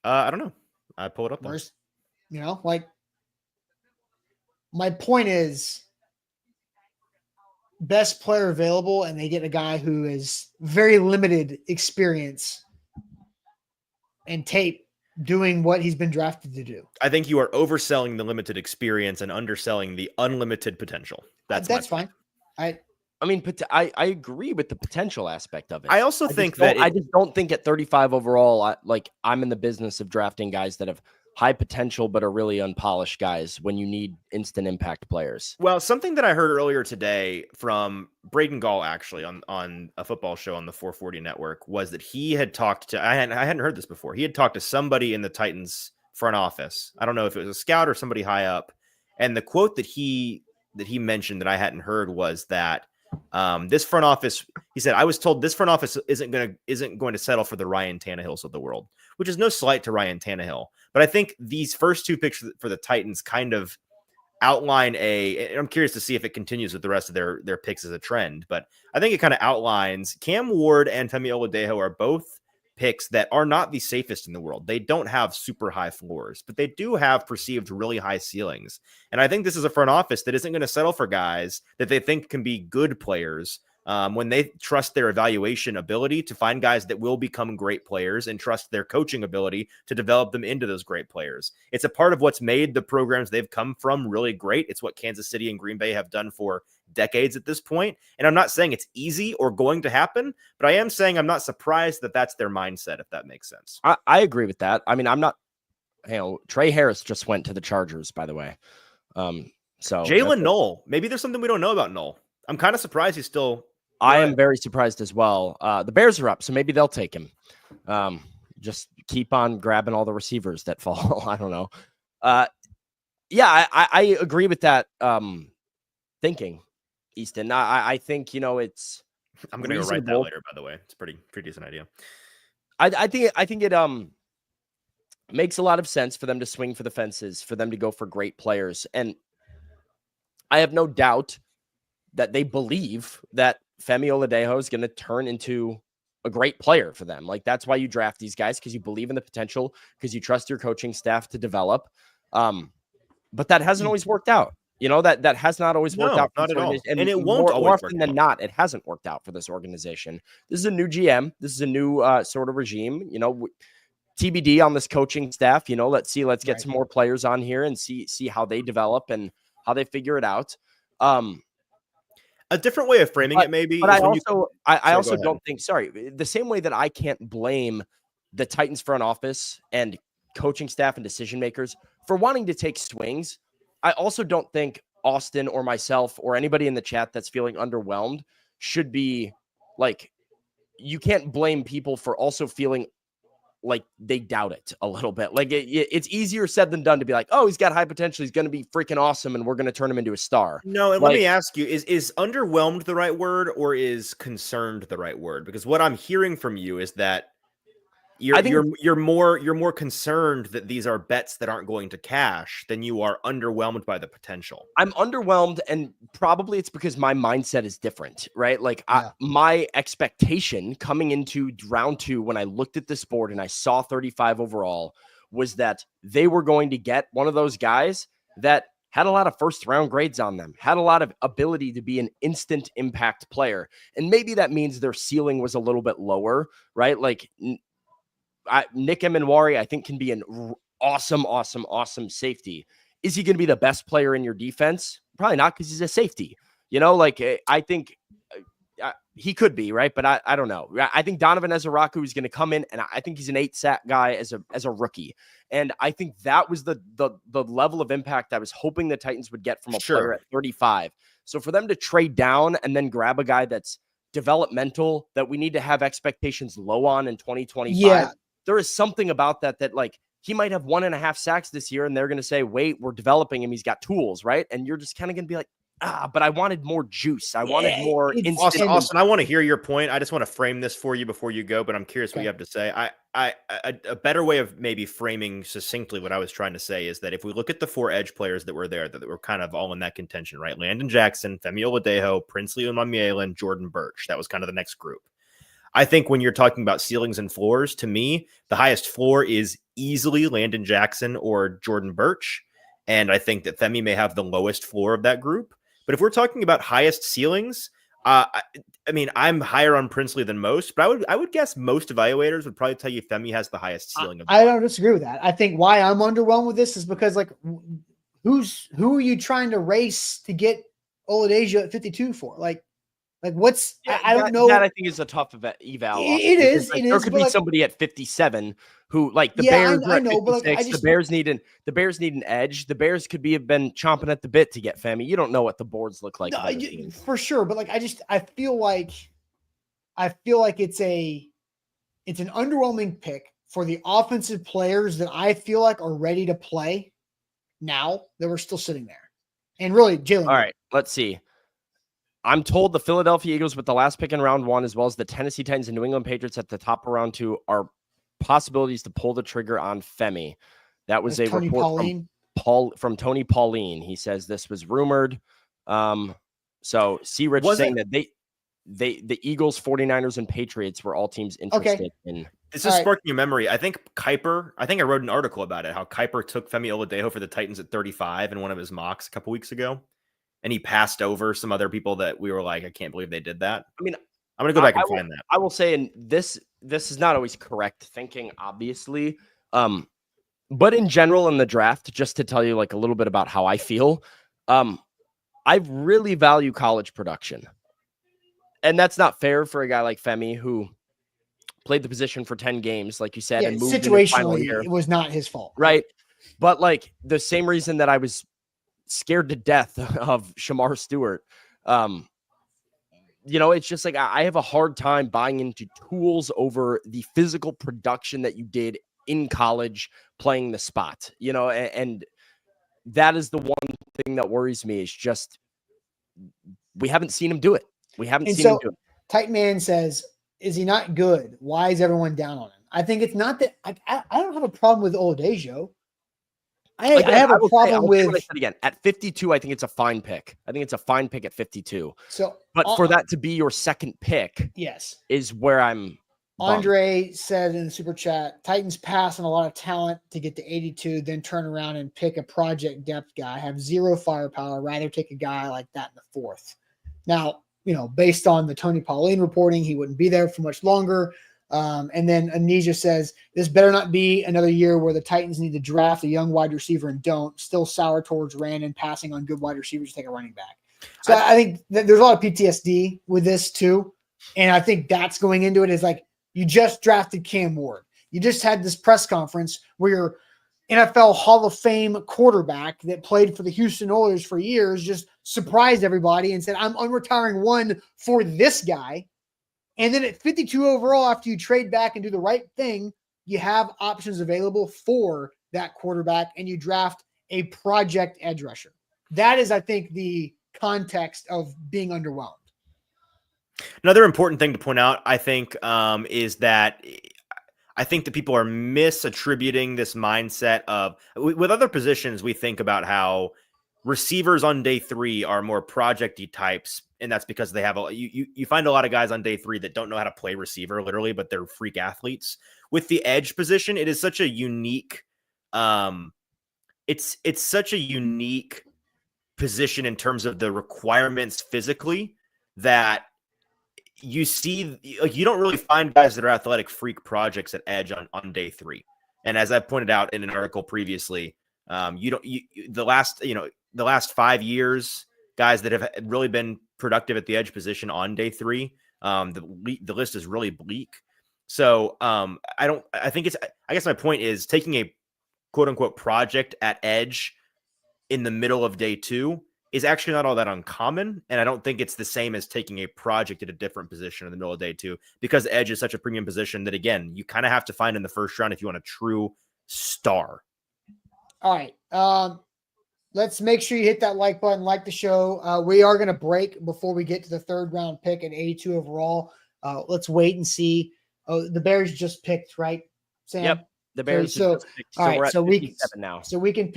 I don't know. I pull it up. Like my point is best player available, and they get a guy who is very limited experience and tape doing what he's been drafted to do. I think you are overselling the limited experience and underselling the unlimited potential. That's fine. I agree with the potential aspect of it. I also think that I just don't think at 35 overall, I'm in the business of drafting guys that have high potential but are really unpolished guys when you need instant impact players. Well, something that I heard earlier today from Braden Gall, actually on a football show on the 440 network, was that he had talked to, I hadn't heard this before. He had talked to somebody in the Titans front office. I don't know if it was a scout or somebody high up. And the quote that he mentioned that I hadn't heard was that this front office, he said, I was told this front office isn't going to settle for the Ryan Tannehills of the world, which is no slight to Ryan Tannehill. But I think these first two picks for the Titans kind of outline I'm curious to see if it continues with the rest of their picks as a trend, but I think it kind of outlines Cam Ward and Femi Oladejo are both picks that are not the safest in the world. They don't have super high floors, but they do have perceived really high ceilings. And I think this is a front office that isn't going to settle for guys that they think can be good players when they trust their evaluation ability to find guys that will become great players and trust their coaching ability to develop them into those great players. It's a part of what's made the programs they've come from really great. It's what Kansas City and Green Bay have done for decades at this point. And I'm not saying it's easy or going to happen, but I am saying I'm not surprised that that's their mindset, if that makes sense. I agree with that. I mean, I'm not, Trey Harris just went to the Chargers, by the way. So Jalen Noel, maybe there's something we don't know about Noel. I'm kind of surprised he's still. I am very surprised as well. The Bears are up, so maybe they'll take him. Just keep on grabbing all the receivers that fall. I don't know. I agree with that thinking, Easton. I think, it's. I'm going to go write that later, by the way. It's a pretty decent idea. I think it makes a lot of sense for them to swing for the fences, for them to go for great players. And I have no doubt that they believe that Femi Oladejo is going to turn into a great player for them. Like, that's why you draft these guys, because you believe in the potential, because you trust your coaching staff to develop. But that hasn't always worked out. That has not always worked out. Not at all. And it won't more often than not, it hasn't worked out for this organization. This is a new GM. This is a new sort of regime, TBD on this coaching staff. Let's get some more players on here and see how they develop and how they figure it out. A different way of framing it, maybe. But I also don't think, the same way that I can't blame the Titans front office and coaching staff and decision makers for wanting to take swings, I also don't think Austin or myself or anybody in the chat that's feeling underwhelmed should be like, you can't blame people for also feeling like they doubt it a little bit. Like it's easier said than done to be like, oh, he's got high potential, he's going to be freaking awesome, and we're going to turn him into a star. No, and let me ask you, is underwhelmed the right word, or is concerned the right word? Because what I'm hearing from you is that you're more concerned that these are bets that aren't going to cash than you are underwhelmed by the potential. I'm underwhelmed, and probably it's because my mindset is different, right? Like my expectation coming into round 2, when I looked at this board and I saw 35 overall, was that they were going to get one of those guys that had a lot of first round grades on them, had a lot of ability to be an instant impact player. And maybe that means their ceiling was a little bit lower, right? Like, Nick Emanwari, I think, can be an awesome safety. Is he going to be the best player in your defense? Probably not, because he's a safety. I think he could be, right? But I don't know. I think Donovan Ezaraku is going to come in, and I think he's an 8-sack guy as a rookie. And I think that was the level of impact I was hoping the Titans would get from a player at 35. So for them to trade down and then grab a guy that's developmental, that we need to have expectations low on in 2025, there is something about that like he might have 1.5 sacks this year, and they're going to say, wait, we're developing him. He's got tools, right? And you're just kind of going to be like, but I wanted more juice. I wanted more instant. Austin, I want to hear your point. I just want to frame this for you before you go, but I'm curious what you have to say. A better way of maybe framing succinctly what I was trying to say is that if we look at the 4 edge players that were there, that were kind of all in that contention, right? Landon Jackson, Femi Oladejo, Princely Umanmielen, Jordan Birch. That was kind of the next group. I think when you're talking about ceilings and floors, to me, the highest floor is easily Landon Jackson or Jordan Birch. And I think that Femi may have the lowest floor of that group. But if we're talking about highest ceilings, I mean, I'm higher on Princely than most, but I would guess most evaluators would probably tell you Femi has the highest ceiling. I don't disagree with that. I think why I'm underwhelmed with this is because, like, who are you trying to race to get Oladejo at 52 for? Like what's I don't know. That I think is a tough eval. It is. There could be somebody at 57 who, like, the Bears. I know, but like, the Bears need an edge. The Bears could have been chomping at the bit to get Femi. You don't know what the boards look like. No, for sure, but like I feel like it's an underwhelming pick for the offensive players that I feel like are ready to play now that we're still sitting there. And really, Jalen. All right, let's see. I'm told the Philadelphia Eagles with the last pick in round 1, as well as the Tennessee Titans and New England Patriots at the top of round 2, are possibilities to pull the trigger on Femi. That was a Tony report from Tony Pauline. He says this was rumored. So C. Rich saying that the Eagles, 49ers, and Patriots were all teams interested in. This is sparking your memory. I think I wrote an article about it, how Kuiper took Femi Oladejo for the Titans at 35 in one of his mocks a couple weeks ago. And he passed over some other people that we were like, I can't believe they did that. I mean, I'm going to go back and find that. I will say, and this is not always correct thinking, obviously. But in general, in the draft, just to tell you like a little bit about how I feel, I really value college production. And that's not fair for a guy like Femi, who played the position for 10 games, like you said, and moved situationally, it was not his fault. Right. But like the same reason that I was scared to death of Shamar Stewart. It's just like I have a hard time buying into tools over the physical production that you did in college playing the spot, and that is the one thing that worries me is just we haven't seen him do it. Him do it. Tight Man says, is he not good? Why is everyone down on him? I think it's not that I don't have a problem with Oladejo. I have a problem with what I said again. At 52, I think it's a fine pick. I think it's a fine pick at 52. So, but for that to be your second pick, yes, is where I'm. Andre said in the super chat, Titans pass on a lot of talent to get to 82, then turn around and pick a project depth guy. Have zero firepower. Rather take a guy like that in the 4th. Now, based on the Tony Pauline reporting, he wouldn't be there for much longer. And then Amnesia says, this better not be another year where the Titans need to draft a young wide receiver and don't. Still sour towards Randon, passing on good wide receivers to take a running back. So I think that there's a lot of PTSD with this too. And I think that's going into it is like, you just drafted Cam Ward. You just had this press conference where your NFL Hall of Fame quarterback that played for the Houston Oilers for years just surprised everybody and said, I'm unretiring one for this guy. And then at 52 overall, after you trade back and do the right thing, you have options available for that quarterback and you draft a project edge rusher. That is, I think, the context of being underwhelmed. Another important thing to point out, I think, is that I think that people are misattributing this mindset of with other positions. We think about how receivers on day 3 are more project-y types. And that's because they have you find a lot of guys on day 3 that don't know how to play receiver literally, but they're freak athletes. With the edge position, it is such a unique, it's such a unique position in terms of the requirements physically that you see, like, you don't really find guys that are athletic freak projects at edge on day 3. And as I pointed out in an article previously, the last 5 years, guys that have really been productive at the edge position on day 3, the list is really bleak. So I guess my point is taking a quote unquote project at edge in the middle of day 2 is actually not all that uncommon. And I don't think it's the same as taking a project at a different position in the middle of day 2, because edge is such a premium position that, again, you kind of have to find in the first round if you want a true star. All right. Let's make sure you hit that like button, like the show. We are going to break before we get to the 3rd round pick at 82 overall. Let's wait and see. Oh, the Bears just picked, right, Sam? Yep. The Bears. All right. We're at so we now. So we can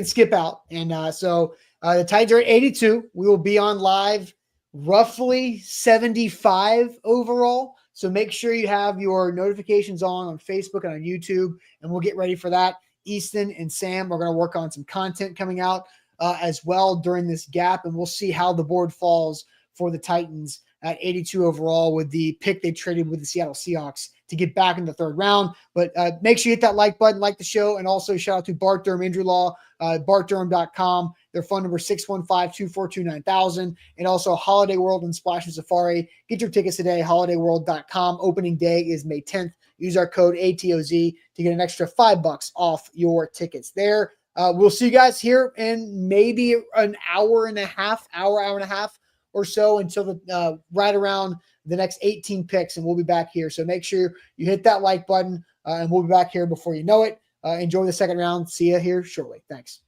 skip out. And the Titans are at 82. We will be on live roughly 75 overall. So make sure you have your notifications on Facebook and on YouTube, and we'll get ready for that. Easton and Sam are going to work on some content coming out as well during this gap, and we'll see how the board falls for the Titans at 82 overall with the pick they traded with the Seattle Seahawks to get back in the 3rd round. But make sure you hit that like button, like the show, and also shout out to Bart Durham Injury Law, bartdurham.com. Their phone number 615-242-9000, and also Holiday World and Splash and Safari. Get your tickets today, holidayworld.com. Opening day is May 10th. Use our code ATOZ to get an extra $5 off your tickets there. We'll see you guys here in maybe an hour and a half or so until the right around the next 18 picks, and we'll be back here. So make sure you hit that like button, and we'll be back here before you know it. Enjoy the 2nd round. See you here shortly. Thanks.